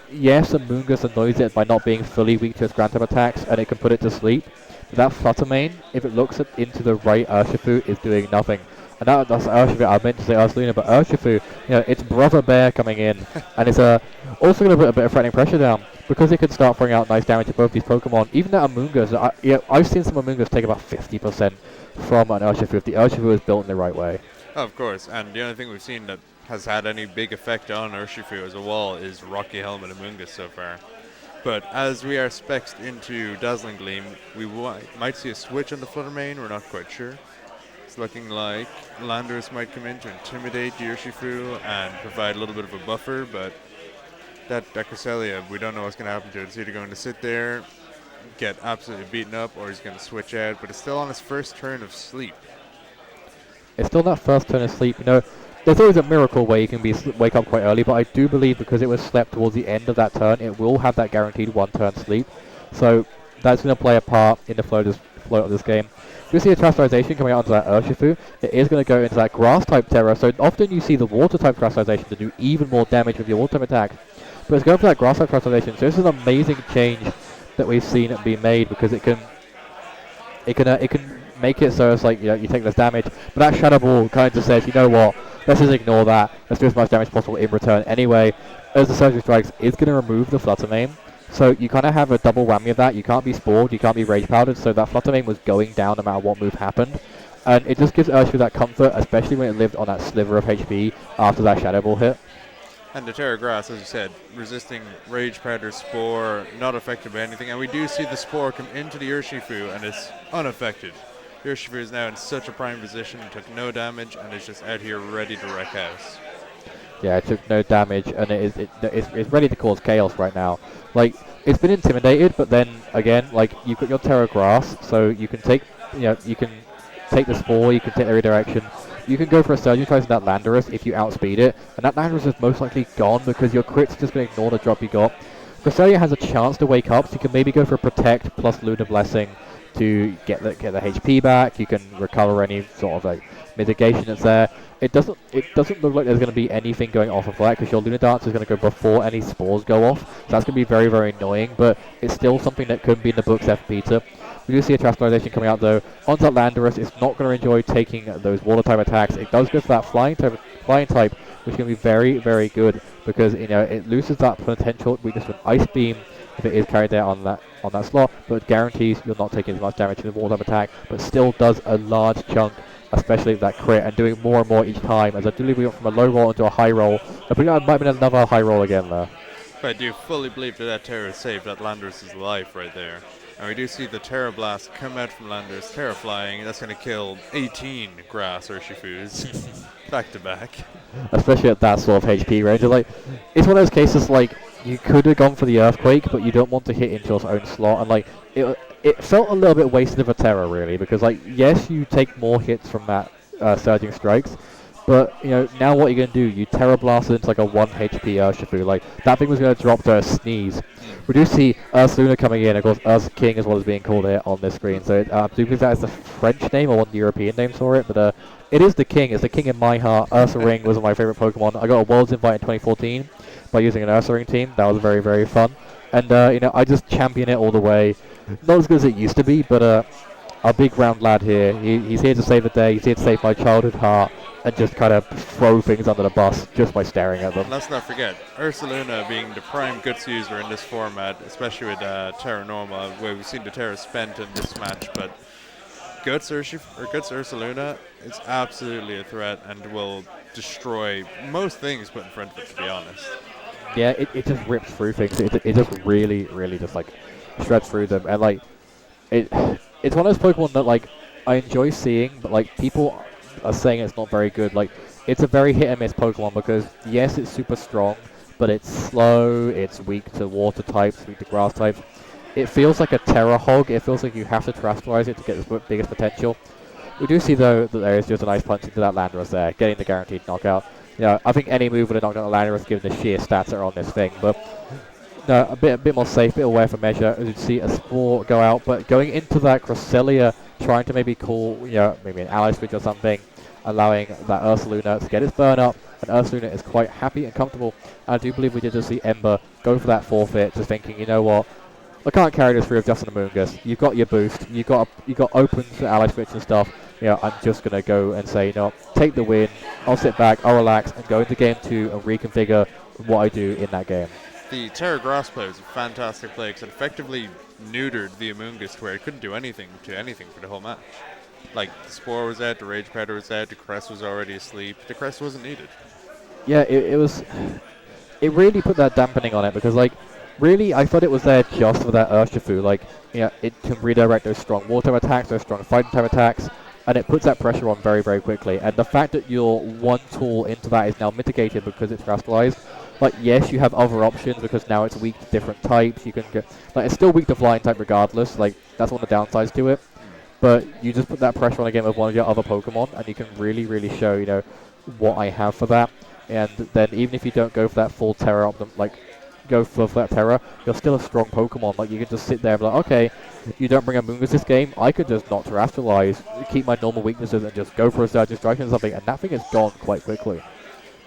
Yes, Amoonguss annoys it by not being fully weak to its ground type attacks, and it can put it to sleep. But that Fluttermane, if it looks into the right Urshifu, is doing nothing. And that's Urshifu, I meant to say Ursaluna, but Urshifu, it's Brother Bear coming in, and it's also going to put a bit of threatening pressure down, because it can start throwing out nice damage to both these Pokemon. Even that Amoonguss, I've seen some Amoonguss take about 50% from an Urshifu if the Urshifu is built in the right way. Of course, and the only thing we've seen that has had any big effect on Urshifu as a wall is Rocky Helmet Amoonguss so far. But as we are spexed into Dazzling Gleam, we might see a switch on the Fluttermane, we're not quite sure. It's looking like Landorus might come in to intimidate the Urshifu and provide a little bit of a buffer, but that Cresselia, we don't know what's going to happen to it. It's either going to sit there, get absolutely beaten up, or he's going to switch out, but it's still on his first turn of sleep. It's still that first turn of sleep, There's always a miracle where you can wake up quite early, but I do believe because it was slept towards the end of that turn, it will have that guaranteed one-turn sleep. So that's going to play a part in the flow of this game. You see a Terastallization coming out onto that Urshifu. It is going to go into that Grass-type Terra, so often you see the Water-type Terastallization to do even more damage with your Water-type attack. But it's going for that Grass-type Terastallization, so this is an amazing change that we've seen be made, because it can make it so it's you take less damage, but that Shadow Ball kind of just says, what, let's just ignore that, let's do as much damage as possible in return anyway, as the Surgery Strikes is going to remove the Fluttermane, so you kind of have a double whammy of that. You can't be Spored, you can't be Rage Powdered, so that Fluttermane was going down no matter what move happened, and it just gives Urshifu that comfort, especially when it lived on that sliver of HP after that Shadow Ball hit. And the Terra Grass, as you said, resisting Rage Powder, Spore, not affected by anything, and we do see the Spore come into the Urshifu, and it's unaffected. Urshifu is now in such a prime position, took no damage, and is just out here ready to wreck house. Yeah, it took no damage, and it's ready to cause chaos right now. It's been intimidated, but then again, you've got your Terra Grass, so you can take, you can take the Spore, you can take the redirection, you can go for a Surgery Strike in that Landorus if you outspeed it, and that Landorus is most likely gone because your crit's just going to ignore the drop you got. Cresselia has a chance to wake up, so you can maybe go for a Protect plus Lunar Blessing to get the HP back. You can recover any sort of like mitigation that's there. It doesn't look like there's going to be anything going off of that because your Lunar Dance is going to go before any spores go off. So that's going to be very, very annoying, but it's still something that could be in the books there for Peter. We do see a Terastallization coming out though. Onto that Landorus, it's not going to enjoy taking those water type attacks. It does go for that flying type, which is going to be very, very good because it loses that potential weakness with Ice Beam if it is carried there on that slot, but it guarantees you're not taking as much damage in the water type attack, but still does a large chunk, especially with that crit, and doing more and more each time. As I do believe we went from a low roll into a high roll. I believe that might have been another high roll again there. But I do fully believe that Terra saved that Landorus' life right there. And we do see the Terra Blast come out from Landorus, Terra flying, that's going to kill 18 grass Urshifus back to back. Especially at that sort of HP range. Like, it's one of those cases like you could have gone for the Earthquake, but you don't want to hit into your own slot. And like it felt a little bit wasted of a Terra really, because like yes, you take more hits from that Surging Strikes. But, now what you're going to do, you Terra Blast it into like a 1 HP Urshifu. Like, that thing was going to drop to a sneeze. We do see Ursaluna coming in, of course, Ursa King as well as being called here on this screen. So I do believe that is the French name or one of the European names for it. But it is the King. It's the King in my heart. Ursa Ring was my favorite Pokemon. I got a Worlds invite in 2014 by using an Ursa Ring team. That was very, very fun. And, I just champion it all the way. Not as good as it used to be, but our big round lad here, he's here to save the day. He's here to save my childhood heart. And just kind of throw things under the bus just by staring at them. Let's not forget, Ursaluna being the prime Guts user in this format, especially with Terra Normal, where we've seen the Terra spent in this match, but Guts Ursaluna is absolutely a threat and will destroy most things put in front of it, to be honest. Yeah, it just rips through things. It just really, really just like shreds through them. And like, it's one of those Pokemon that like I enjoy seeing, but like people are saying it's not very good. Like, it's a very hit and miss Pokemon because yes, it's super strong, but it's slow, it's weak to water types, weak to grass types. It feels like a Terra Hog. It feels like you have to Terastallize it to get the biggest potential. We do see though that there is just a nice punch into that Landorus there, getting the guaranteed knockout. I think any move would have knocked out the Landorus given the sheer stats that are on this thing, but no, a bit more safe, a bit aware for measure. As you see a Spore go out, but going into that Cresselia, trying to maybe call, maybe an Ally Switch or something, allowing that Ursaluna to get its burn up, and Ursaluna is quite happy and comfortable. And I do believe we did just see Ember go for that forfeit, just thinking, you know what, I can't carry this through with just an Amoonguss. You've got your boost, you got open to Ally Switch and stuff. I'm just gonna go and say, take the win. I'll sit back, I'll relax, and go into game 2 and reconfigure what I do in that game. The Terra Grass play was a fantastic play because it effectively neutered the Amoonguss to where it couldn't do anything for the whole match. Like, the Spore was out, the Rage Powder was out, the Crest was already asleep. The Crest wasn't needed. Yeah, it really put that dampening on it because, like, really, I thought it was there just for that Urshifu. Like, it can redirect those strong water attacks, those strong fighting type attacks, and it puts that pressure on very, very quickly. And the fact that your one tool into that is now mitigated because it's Terastallized. Like, yes, you have other options because now it's weak to different types. You can get, like, it's still weak to flying type regardless. Like, that's one of the downsides to it. But you just put that pressure on a game of one of your other Pokemon, and you can really, really show, what I have for that. And then even if you don't go for that full Terra, go for that Terra, you're still a strong Pokemon. Like, you can just sit there and be like, okay, you don't bring a Amoonguss this game, I could just not Terastallize, keep my normal weaknesses, and just go for a Surging Strike or something, and that thing is gone quite quickly.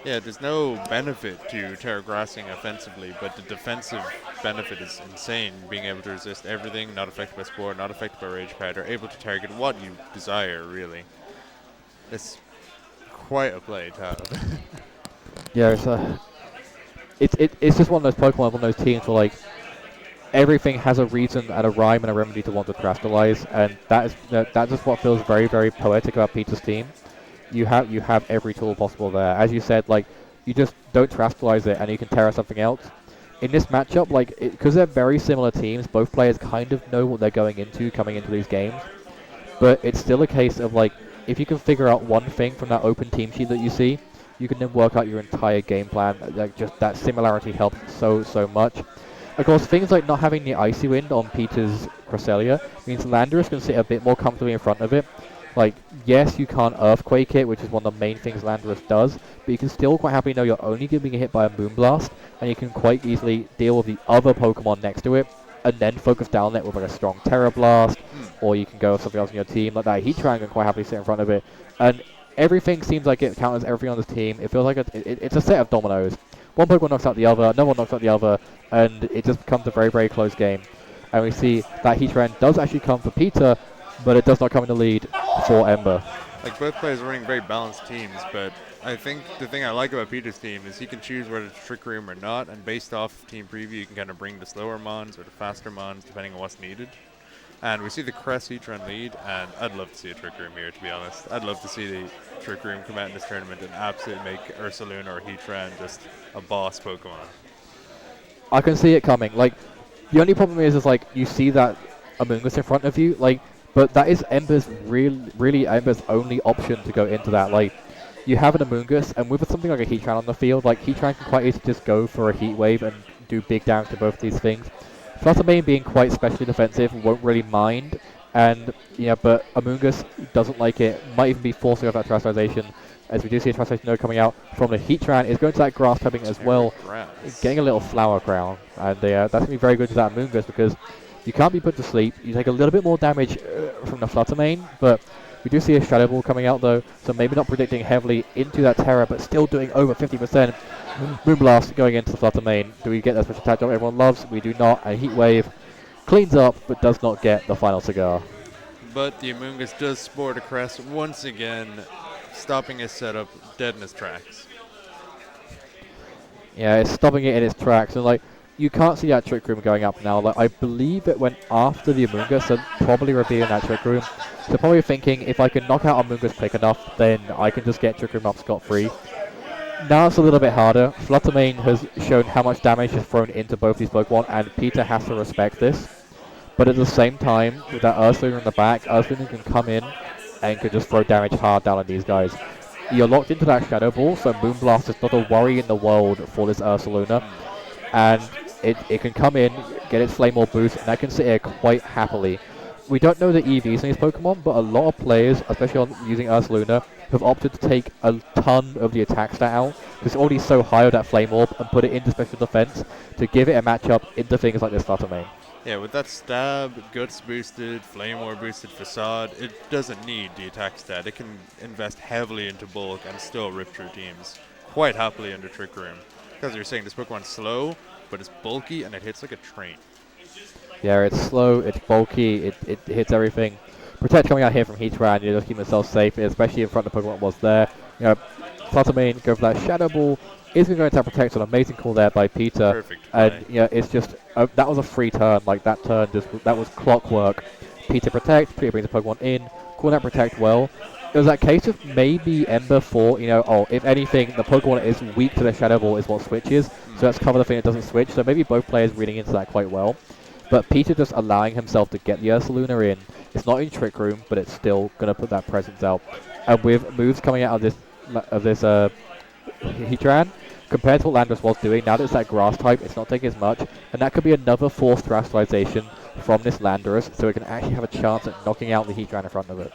Yeah, there's no benefit to Terra Grassing offensively, but the defensive benefit is insane. Being able to resist everything, not affected by Spore, not affected by Rage Powder, able to target what you desire, really. It's quite a play to have. Yeah, it's just one of those Pokemon, one of those teams where, like, everything has a reason and a rhyme and a remedy to want to Terastallize, and that's just what feels very, very poetic about Peter's team. You have every tool possible there. As you said, like, you just don't Terastallize it and you can Terra something else. In this matchup, like, because they're very similar teams, both players kind of know what they're going into coming into these games. But it's still a case of, like, if you can figure out one thing from that open team sheet that you see, you can then work out your entire game plan. Like, just that similarity helps so much. Of course, things like not having the Icy Wind on Peter's Cresselia means Landorus can sit a bit more comfortably in front of it. Like, yes, you can't Earthquake it, which is one of the main things Landorus does, but you can still quite happily know you're only being hit by a Moonblast, and you can quite easily deal with the other Pokemon next to it and then focus down it with like a strong Terror Blast, or you can go with something else in your team like that. Heatran can quite happily sit in front of it, and everything seems like it counters everything on this team. It feels like it's a set of dominoes. One Pokemon knocks out the other, no one knocks out the other, and it just becomes a very, very close game. And we see that Heatran does actually come for Peter, but it does not come in the lead for Ember. Like, both players are running very balanced teams, but I think the thing I like about Peter's team is he can choose whether to Trick Room or not, and based off team preview, you can kind of bring the slower Mons or the faster Mons, depending on what's needed. And we see the Cress Heatran lead, and I'd love to see a Trick Room here, to be honest. I'd love to see the Trick Room come out in this tournament and absolutely make Ursaluna or Heatran just a boss Pokemon. I can see it coming. Like, the only problem is like, you see that Amoonguss in front of you, like, but that is Ember's really Ember's only option to go into that. Like, you have an Amoonguss, and with something like a Heatran on the field, like, Heatran can quite easily just go for a Heat Wave and do big damage to both of these things. Fluttermane being quite specially defensive won't really mind, and yeah, but Amoonguss doesn't like it, might even be forcing off that Terastallization, as we do see a Terastallization node coming out from the Heatran, is going to that Grass typing as well, getting a little Flower Crown, and that's going to be very good to that Amoonguss, because you can't be put to sleep, you take a little bit more damage from the Fluttermane, but we do see a Shadow Ball coming out though, so maybe not predicting heavily into that Terra, but still doing over 50%. Moonblast going into the Fluttermane. Do we get that special attack drop everyone loves? We do not. A Heat Wave cleans up, but does not get the final cigar. But the Amoonguss does sport a Crest once again, stopping his setup dead in his tracks. Yeah, it's stopping it in its tracks, and like, you can't see that Trick Room going up now. Like, I believe it went after the Amoonguss, so probably revealing that Trick Room. So probably thinking, if I can knock out Amoonguss quick enough, then I can just get Trick Room up scot-free. Now it's a little bit harder. Fluttermane has shown how much damage is thrown into both these Pokemon, and Peter has to respect this. But at the same time, with that Ursaluna in the back, Ursaluna can come in and can just throw damage hard down on these guys. You're locked into that Shadow Ball, so Moonblast is not a worry in the world for this Ursaluna. And it can come in, get its Flame Orb boost, and that can sit here quite happily. We don't know the EVs in these Pokemon, but a lot of players, especially on using Ursaluna, have opted to take a ton of the attack stat out, because it's already so high with that Flame Orb, and put it into special defense to give it a matchup into things like this Fluttermane. Yeah, with that Stab, Guts boosted, Flame Orb boosted Facade, it doesn't need the attack stat. It can invest heavily into bulk and still rip through teams quite happily under Trick Room. Because you're saying this Pokemon's slow, but it's bulky and it hits like a train. Yeah, it's slow, it's bulky, it hits everything. Protect coming out here from Heatran, you just keep yourself safe, especially in front of the Pokemon was there. You know, Fluttermane go for that Shadow Ball, is going to go into Protect, so an amazing call there by Peter. Perfect. And yeah, it's just, that was a free turn, like that turn, that was clockwork. Peter Protect, Peter brings the Pokemon in, call that Protect well. It was that case of maybe Ember thought, you know, oh, if anything, the Pokemon is weak to the Shadow Ball is what switches, so let's cover the thing that doesn't switch, so maybe both players reading into that quite well. But Peter just allowing himself to get the Ursaluna in. It's not in Trick Room, but it's still going to put that presence out. And with moves coming out of this Heatran, compared to what Landorus was doing, now that it's that Grass type, it's not taking as much. And that could be another forced Terastallization from this Landorus, so it can actually have a chance at knocking out the Heatran in front of it.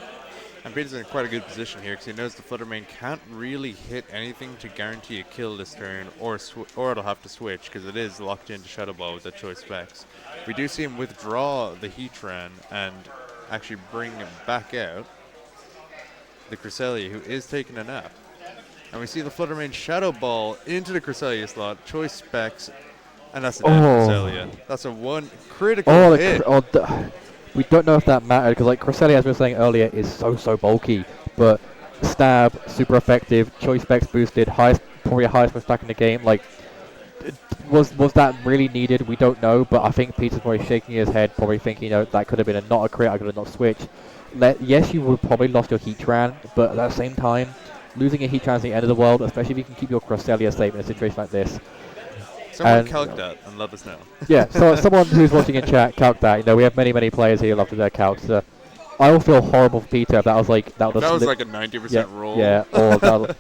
And Peter's in quite a good position here because he knows the Fluttermane can't really hit anything to guarantee a kill this turn, or it'll have to switch because it is locked into Shadow Ball with the choice specs. We do see him withdraw the Heatran and actually bring him back out the Cresselia, who is taking a nap. And we see the Fluttermane Shadow Ball into the Cresselia slot, choice specs, and that's an Cresselia. That's a one critical hit. We don't know if that mattered, because like Cresselia, as we were saying earlier, is so bulky. But Stab, super effective, choice specs boosted, probably highest stack in the game. Like, was that really needed? We don't know, but I think Peter's probably shaking his head, probably thinking, you know, that could have been not a crit, I could have not switched. Yes, you would probably lost your Heatran, but at the same time, losing a Heatran is the end of the world, especially if you can keep your Cresselia safe in a situation like this. Someone calc that and let us know. Yeah, so someone who's watching in chat, calc that. You know, we have many players here who love to do their calcs. I will feel horrible for Peter if that was like that was like a 90% roll. Yeah, or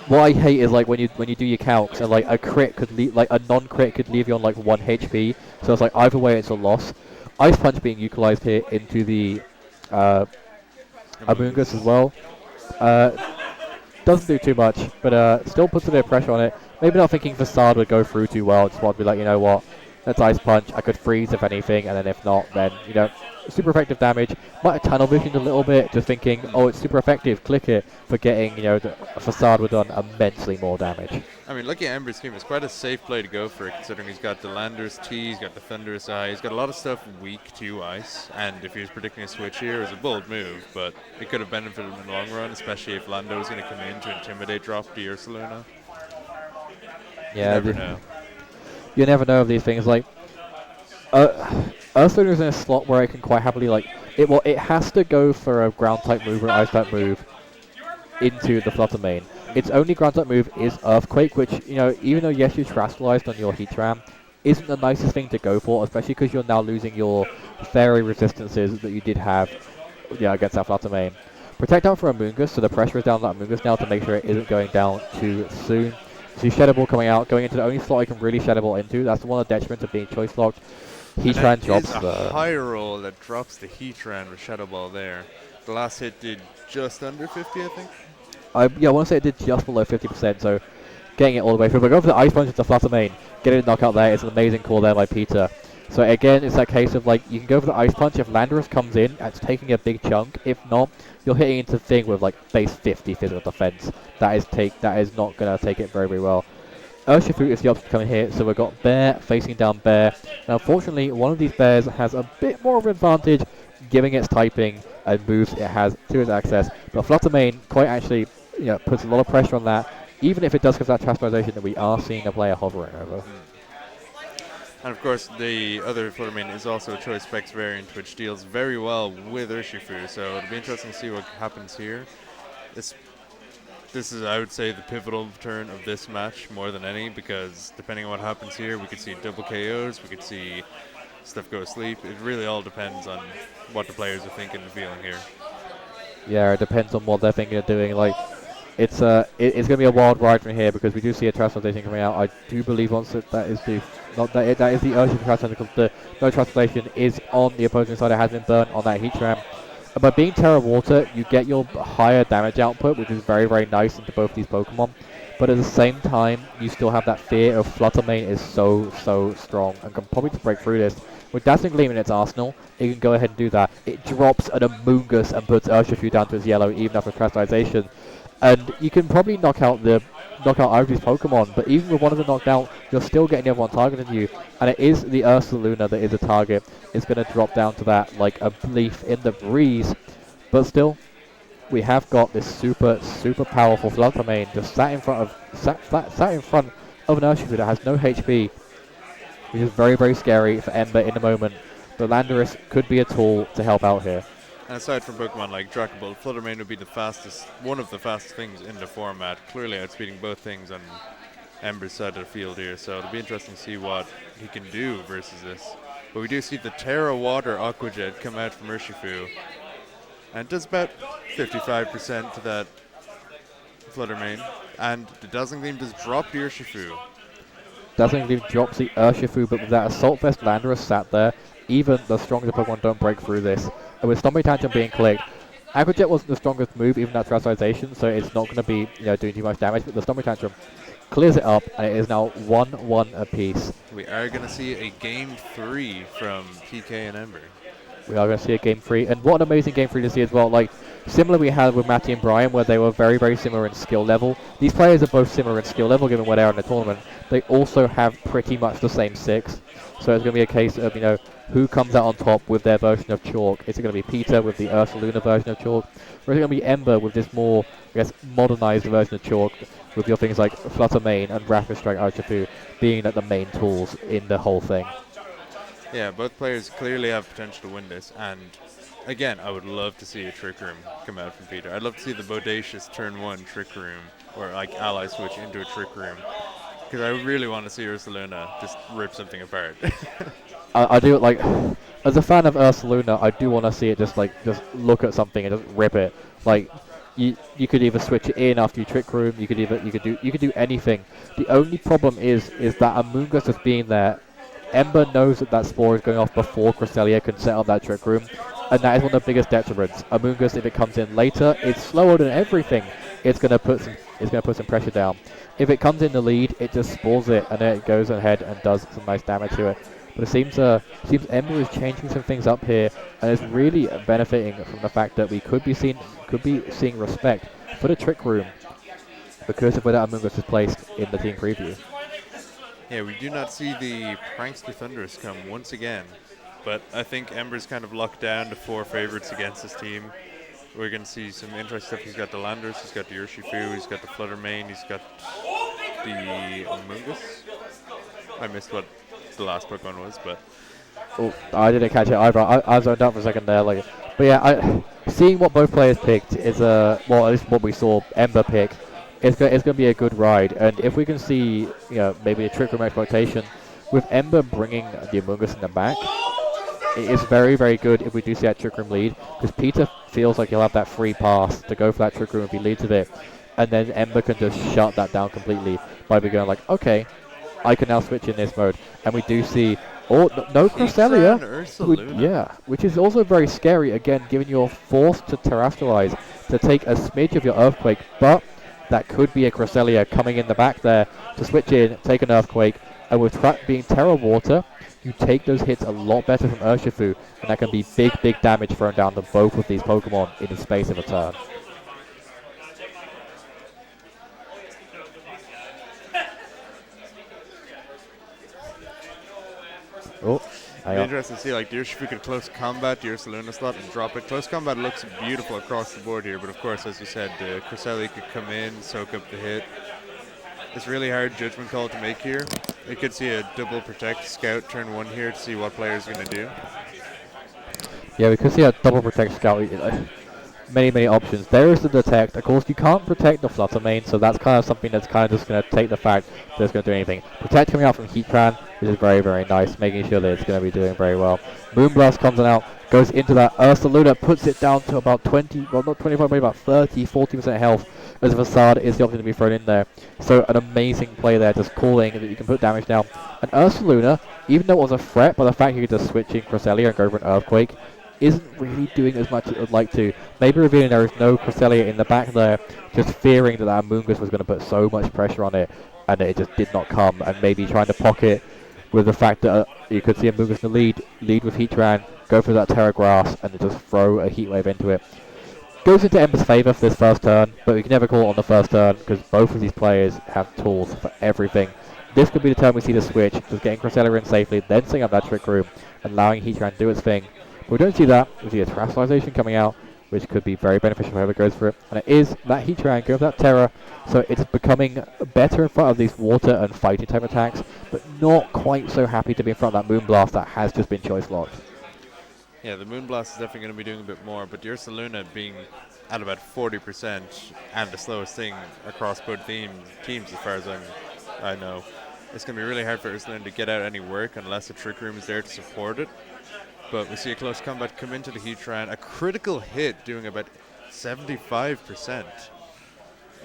what I hate is like when you do your calcs and like a crit could leave, like a non-crit could leave you on like 1 HP. So it's like either way it's a loss. Ice Punch being utilized here into the Amoonguss as well. Doesn't do too much, but still puts a bit of pressure on it. Maybe not thinking Facade would go through too well. Just want to be like, you know what, That's Ice Punch. I could freeze if anything, and then if not, then, you know, super effective damage. Might have tunnel visioned a little bit, just thinking, oh, it's super effective, click it, forgetting, you know, the Facade would have done immensely more damage. I mean, looking at Ember's team, it's quite a safe play to go for, considering he's got the Landorus T, he's got the Thunderous Eye, he's got a lot of stuff weak to Ice, and if he was predicting a switch here, it was a bold move, but it could have benefited him in the long run, especially if Lando was going to come in to intimidate drop the Ursaluna. Yeah, You never know. You never know of these things. Like, Ursaluna is in a slot where it can quite happily, like, it has to go for a ground type move or an ice type move into the Flutter Mane. Its only ground type move is Earthquake, which, you know, even though yes, you Terastallized on your Heatran, isn't the nicest thing to go for, especially because you're now losing your fairy resistances that you did have, yeah, against that Flutter Mane. Protect down for Amoonguss, so the pressure is down on Amoonguss now to make sure it isn't going down too soon. See Shadow Ball coming out, going into the only slot I can really Shadow Ball into. That's one of the detriments of being choice locked. Heatran drops a the high roll that drops the Heatran with Shadow Ball there. The last hit did just under 50, I think. yeah, I want to say it did just below 50%, so getting it all the way through. But go for the Ice Punch into Flutter Mane, getting a knockout there. It's an amazing call there by Peter. So again, it's that case of like, you can go for the Ice Punch if Landorus comes in, and it's taking a big chunk. If not, you're hitting into thing with like base 50 physical defense. That is not going to take it very, very well. Urshifu is the option coming here, so we've got Bear facing down Bear. Now, unfortunately, one of these bears has a bit more of an advantage, giving its typing and moves it has to its access. But Flutter Mane quite actually, you know, puts a lot of pressure on that, even if it does give that Terastallization that we are seeing a player hovering over. And of course, the other Flutter Mane is also a Choice Specs variant, which deals very well with Urshifu, so it'll be interesting to see what happens here. This is, I would say, the pivotal turn of this match more than any, because depending on what happens here, we could see double KOs, we could see stuff go asleep. It really all depends on what the players are thinking and feeling here. Yeah, it depends on what they're thinking of doing. Like, it's going to be a wild ride from here, because we do see a Terastallization coming out. I do believe once that is the Urshifu Terastallization. The no Terastallization is on the opposing side. It has been burnt on that Heatran. By being Terra Water, you get your higher damage output, which is very, very nice into both these Pokemon. But at the same time, you still have that fear of Flutter Mane is so, so strong and can probably just break through this. With Dazzling Gleam in its arsenal, it can go ahead and do that. It drops an Amoonguss and puts Urshifu down to its yellow, even after Terastallization. And you can probably knock out either of these Pokemon, but even with one of them knocked out, you're still getting the other one targeting you. And it is the Ursaluna that is a target. It's going to drop down to that like a leaf in the breeze. But still, we have got this super, super powerful Flutter Mane just sat in front of an Urshifu that has no HP, which is very, very scary for Ember in the moment. But Landorus could be a tool to help out here. And aside from Pokemon like Draco Ball, Flutter Mane would be one of the fastest things in the format, clearly outspeeding both things on Ember's side of the field here, so it'll be interesting to see what he can do versus this. But we do see the Terra Water Aqua Jet come out from Urshifu, and it does about 55% to that Flutter Mane, and the Dazzling Gleam does drop the Urshifu. Dazzling Gleam drops the Urshifu, but with that Assault Vest Landorus sat there, even the strongest Pokemon don't break through this. And with Stomping Tantrum being clicked, Aqua Jet wasn't the strongest move, even that Terastallization, so it's not going to be, you know, doing too much damage, but the Stomping Tantrum clears it up, and it is now 1-1 apiece. We are going to see a Game 3 from PK and Ember. We are going to see a Game 3, and what an amazing Game 3 to see as well. Like, similar we had with Matty and Brian, where they were very, very similar in skill level. These players are both similar in skill level, given where they are in the tournament. They also have pretty much the same 6. So it's going to be a case of, you know, who comes out on top with their version of Chalk. Is it going to be Peter with the Ursaluna version of Chalk? Or is it going to be Ember with this more, I guess, modernized version of Chalk, with your things like Flutter Mane and Rapid Strike Urshifu being like the main tools in the whole thing? Yeah, both players clearly have potential to win this, and again, I would love to see a Trick Room come out from Peter. I'd love to see the Bodacious turn 1 Trick Room, or like ally switch into a Trick Room, because I really want to see Ursaluna just rip something apart. I do, like, as a fan of Ursaluna, I do want to see it just look at something and just rip it. Like, you could either switch it in after you Trick Room, you could do anything. The only problem is that Amoonguss just being there. Ember knows that Spore is going off before Cresselia can set up that Trick Room, and that is one of the biggest detriments. Amoonguss, if it comes in later, it's slower than everything. it's gonna put some pressure down. If it comes in the lead, it just spoils it, and then it goes ahead and does some nice damage to it. But it seems Ember is changing some things up here, and is really benefiting from the fact that we could be seeing respect for the Trick Room because of where that Amoonguss is placed in the team preview. Yeah, we do not see the Prankster Thunderous come once again, but I think Ember's kind of locked down to 4 favorites against this team. We're going to see some interesting stuff. He's got the Landers, he's got the Urshifu, he's got the Fluttermane, he's got the Amoonguss. I missed what the last Pokemon was, but Oh, I didn't catch it either. I zoned out for a second there. But yeah, seeing what both players picked is well, at least what we saw Ember pick. It's going to be a good ride, and if we can see, maybe a Trick Room exploitation with Ember bringing the Amoonguss in the back, it is very, very good if we do see that Trick Room lead, because Peter feels like he'll have that free pass to go for that Trick Room if he leads with it, and then Ember can just shut that down completely by going like, okay, I can now switch in this mode, and we do see no Cresselia, which is also very scary, again, given you're forced to Terastallize to take a smidge of your Earthquake, but that could be a Cresselia coming in the back there to switch in, take an Earthquake, and with Trap being Terra Water, you take those hits a lot better from Urshifu, and that can be big, big damage thrown down to both of these Pokemon in the space of a turn. Oh, it'd be interesting to see, like, the Urshifu could close combat the Ursaluna slot and drop it. Close combat looks beautiful across the board here, but of course, as you said, the Cresselia could come in, soak up the hit. It's really hard judgment call to make here. You could see a double protect scout turn 1 here to see what player's going to do. Yeah, we could see a double protect scout. Many options. There is the detect. Of course, you can't protect the Fluttermane, so that's kind of something that's kind of just going to take the fact that it's going to do anything. Protect coming out from Heatran, which is very, very nice, making sure that it's going to be doing very well. Moonblast comes out, goes into that Ursaluna, puts it down to about 20, well not 25, maybe about 30, 40% health, as Facade is the option to be thrown in there. So an amazing play there, just calling that you can put damage down. And Ursaluna, even though it was a threat, by the fact you could just switch in Cresselia and go for an Earthquake, isn't really doing as much as it would like to. Maybe revealing there is no Cresselia in the back there, just fearing that that Amoonguss was going to put so much pressure on it, and it just did not come, and maybe trying to pocket with the fact that you could see Amoonguss in the lead with Heatran, go for that Terra Grass, and then just throw a Heat Wave into it. Goes into Ember's favour for this first turn, but we can never call it on the first turn, because both of these players have tools for everything. This could be the turn we see the switch, just getting Cresselia in safely, then setting up that Trick Room, and allowing Heatran to do its thing. We don't see that. We see a Terastallization coming out, which could be very beneficial for whoever goes for it. And it is that Heatran going for that Terra, so it's becoming better in front of these water and fighting type attacks, but not quite so happy to be in front of that Moonblast that has just been choice locked. Yeah, the Moonblast is definitely going to be doing a bit more, but the Ursaluna being at about 40% and the slowest thing across both teams as far as I know, it's going to be really hard for Ursaluna to get out any work unless a Trick Room is there to support it. But we see a close combat come into the Heatran, a critical hit doing about 75%.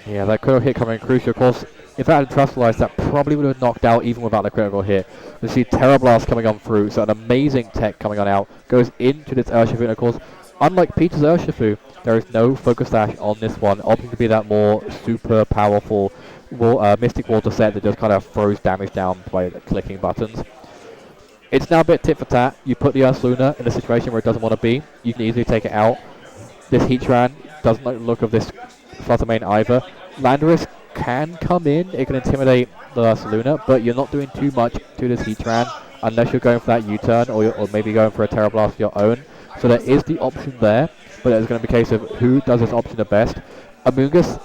Yeah, that critical hit coming in crucial. Of course, if that had Terastallized, that probably would have knocked out even without the critical hit. We see Terra Blast coming on through, so an amazing tech coming on out. Goes into this Urshifu, and of course, unlike Peter's Urshifu, there is no Focus Sash on this one, opting to be that more super powerful Mystic Water set that just kind of throws damage down by clicking buttons. It's now a bit tit for tat. You put the Ursaluna in a situation where it doesn't want to be. You can easily take it out. This Heatran doesn't like the look of this Fluttermane either. Landorus can come in. It can intimidate the Ursaluna, but you're not doing too much to this Heatran unless you're going for that U-turn or maybe going for a Terra Blast of your own. So there is the option there, but it's going to be a case of who does this option the best. Amoonguss,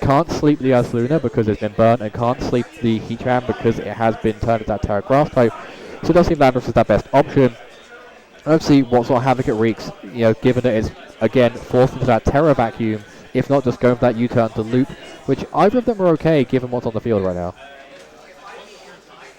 can't sleep the Ursaluna because it's been burnt, and can't sleep the Heatran because it has been turned into that Terra Grass type. So it does seem Landorus is that best option. Let's see what sort of havoc it wreaks, given that it's, again, forced into that Terra Vacuum, if not just going for that U-turn to loop, which either of them are okay given what's on the field right now.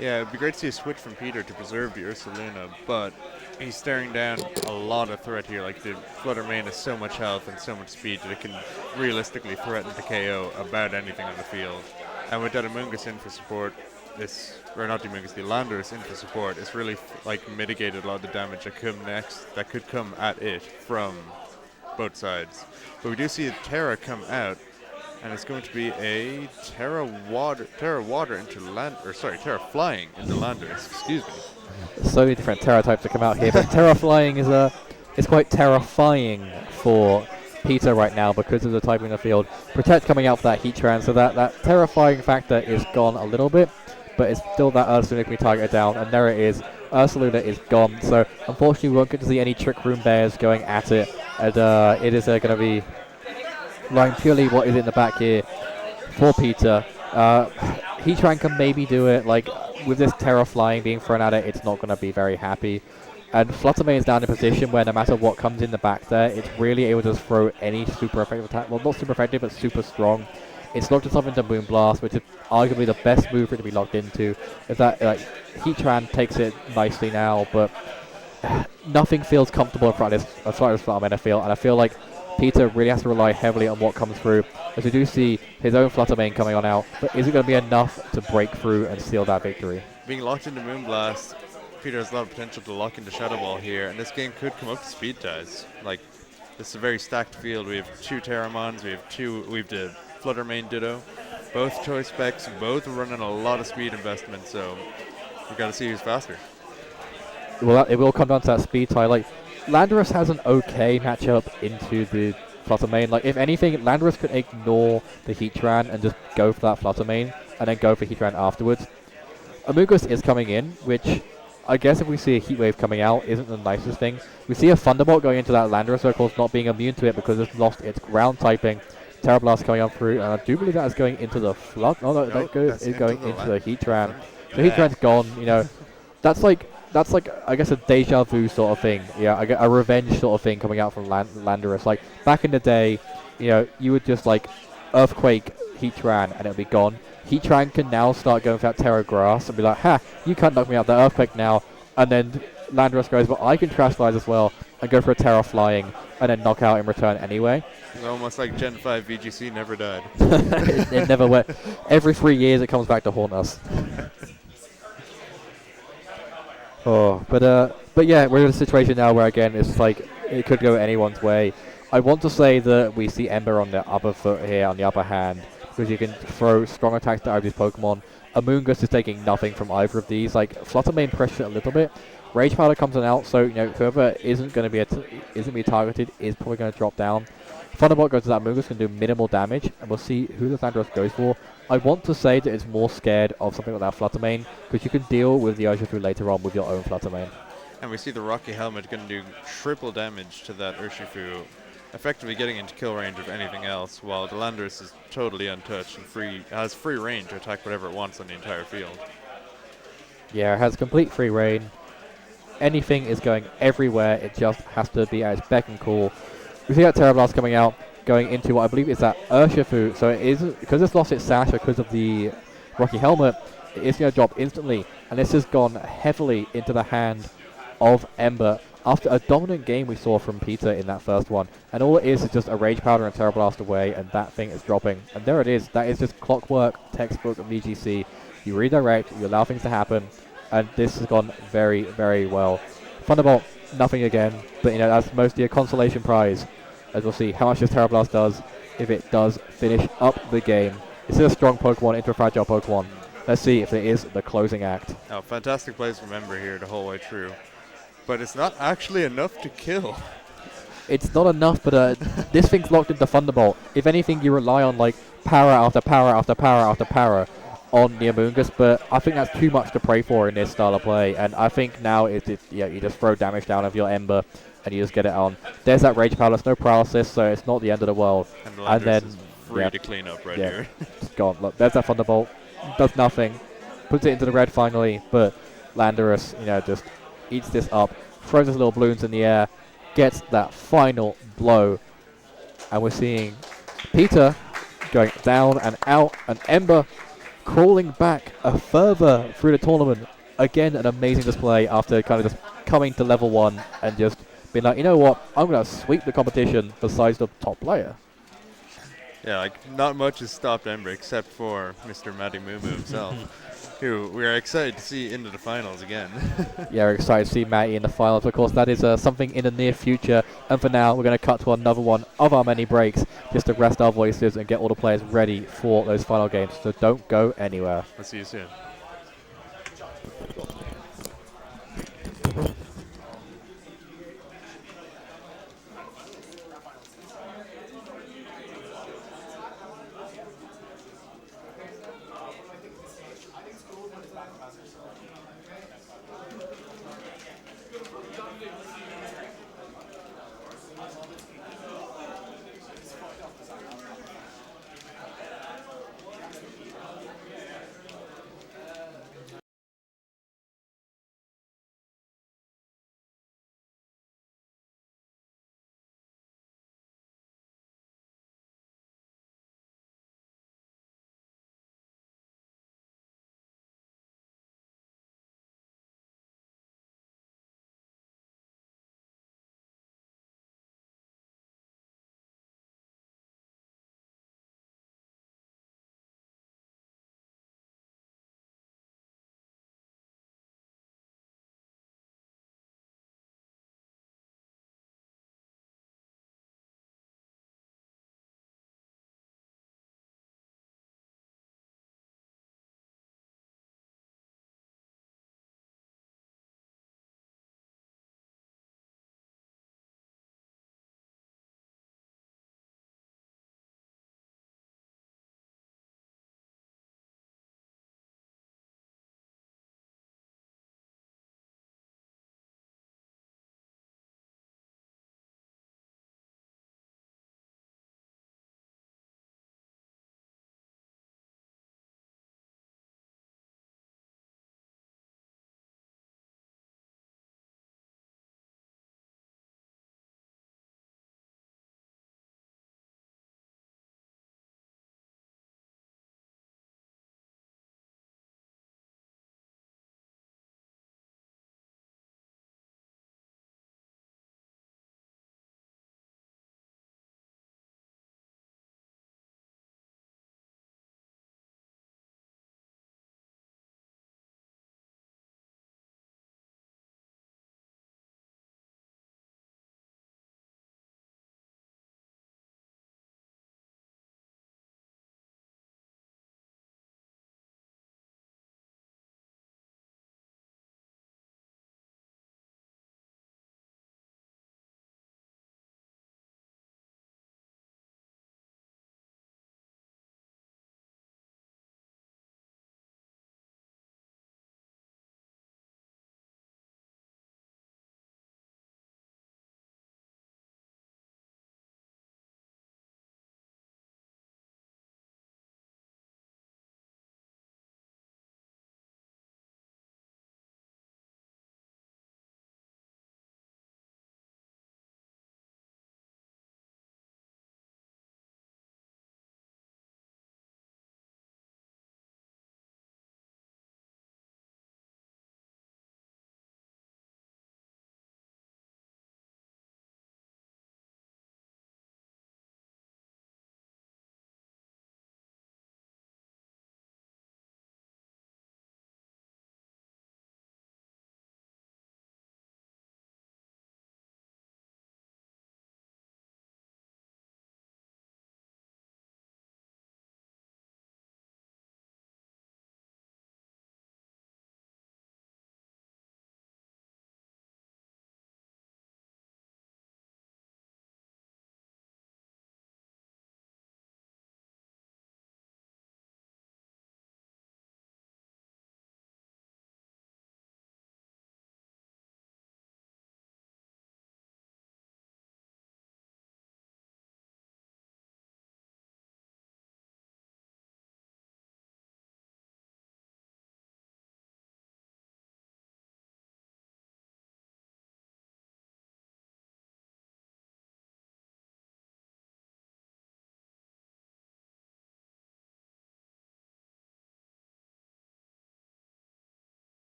Yeah, it'd be great to see a switch from Peter to preserve the Ursaluna, but he's staring down a lot of threat here. Like, the Fluttermane has so much health and so much speed that it can realistically threaten to KO about anything on the field. And with that Amoonguss in for support, the Landorus in for support, it's really mitigated a lot of the damage that could come at it from both sides. But we do see a Terra come out, And it's going to be a Terra Water into Land, or sorry, Terra Flying into Landers. Excuse me. So many different Terra types to come out here, but Terra Flying is quite terrifying for Peter right now because of the typing in the field. Protect coming out for that Heatran, so that terrifying factor is gone a little bit, but it's still that Ursaluna can be targeted down, and there it is. Ursaluna is gone, so unfortunately we won't get to see any Trick Room Bears going at it, and it is going to be relying purely what is in the back here for Peter. Heatran can maybe do it, like with this Terra Flying being thrown at it, it's not going to be very happy. And Fluttermane is down in a position where no matter what comes in the back there, it's really able to throw any super effective attack. Well, not super effective, but super strong. It's locked itself into Moonblast, which is arguably the best move for it to be locked into. If that, Heatran takes it nicely now, but nothing feels comfortable in front of this, as far as Fluttermane I feel, and I feel like Peter really has to rely heavily on what comes through, as we do see his own Fluttermane coming on out, but is it going to be enough to break through and seal that victory? Being locked into Moonblast, Peter has a lot of potential to lock into Shadow Ball here, and this game could come up to speed ties. Like, this is a very stacked field. We have 2 Terramons, we have the Fluttermane Ditto, both choice specs, both running a lot of speed investment, so we got to see who's faster. Well, it will come down to that speed tie. Like, Landorus has an okay matchup into the Fluttermane. Like, if anything, Landorus could ignore the Heatran and just go for that Fluttermane, and then go for Heatran afterwards. Amoonguss is coming in, which I guess if we see a Heat Wave coming out isn't the nicest thing. We see a Thunderbolt going into that Landorus circle, not being immune to it because it's lost its ground typing. Terra Blast coming on through, and I do believe that is going into the Flood. Oh no, that is going into the Heatran. The Heatran's gone, you know. That's like I guess a deja vu sort of thing. Yeah, a revenge sort of thing coming out from Landorus. Like back in the day, you know, you would just like Earthquake Heatran and it'll be gone. Heatran can now start going for that Terra Grass and be like, ha, you can't knock me out the Earthquake now. And then Landorus goes, but I can Terastallize as well and go for a Terra Flying and then knock out in return anyway. It's almost like Gen 5 VGC never died. It never went. Every 3 years it comes back to haunt us. Oh, but yeah, we're in a situation now where again it's like it could go anyone's way. I want to say that we see Ember on the upper foot here, on the upper hand, because you can throw strong attacks to either of these Pokemon. Amoonguss is taking nothing from either of these. Like Fluttermane pressure a little bit. Rage Powder comes on out, so you know whoever isn't going to be targeted is probably going to drop down. Thunderbolt goes to that Amoonguss, can do minimal damage, and we'll see who the Landorus goes for. I want to say that it's more scared of something like that Fluttermane, because you can deal with the Urshifu later on with your own Fluttermane. And we see the Rocky Helmet going to do triple damage to that Urshifu, effectively getting into kill range of anything else, while the Landorus is totally untouched and has free reign to attack whatever it wants on the entire field. Yeah, it has complete free reign. Anything is going everywhere, it just has to be at its beck and call. We see that Terra Blast coming out, going into what I believe is that Urshifu, so it is, because it's lost its sash because of the Rocky Helmet, it is going to drop instantly, and this has gone heavily into the hand of Ember after a dominant game we saw from Peter in that first one, and all it is just a Rage Powder and Terra Blast away, and that thing is dropping, and there it is. That is just clockwork, textbook of VGC. You redirect, you allow things to happen, and this has gone very, very well. Thunderbolt, nothing again, but you know that's mostly a consolation prize, as we'll see how much this Terra Blast does if it does finish up the game. It's a strong Pokemon into a fragile Pokemon. Let's see if it is the closing act. Oh, fantastic plays from Ember here the whole way through. But it's not actually enough to kill. It's not enough, but this thing's locked into Thunderbolt. If anything, you rely on like power after power after power after power on the Amoonguss, but I think that's too much to pray for in this style of play, and I think now you just throw damage down of your Ember and you just get it on. There's that Rage Powder, no paralysis, so it's not the end of the world. And then is free to clean up here. It's gone. Look, there's that Thunderbolt. Does nothing. Puts it into the red finally, but Landorus, you know, just eats this up, throws his little balloons in the air, gets that final blow, and we're seeing Peter going down and out, and Ember crawling back a further through the tournament. Again, an amazing display after kind of just coming to level 1 and just being like, you know what, I'm going to sweep the competition besides the top player. Yeah, like not much has stopped Ember except for Mr. Matty Moo Moo himself. who we are excited to see into the finals again. Yeah, we're excited to see Matty in the finals. Of course, that is something in the near future. And for now, we're going to cut to another one of our many breaks just to rest our voices and get all the players ready for those final games. So don't go anywhere. I'll see you soon.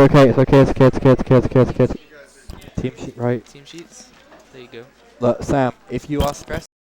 okay, it's okay, it's okay, it's okay, it's okay, it's okay, it's okay. Team sheet, right? Team sheets. There you go. Look, Sam, If you are stressed.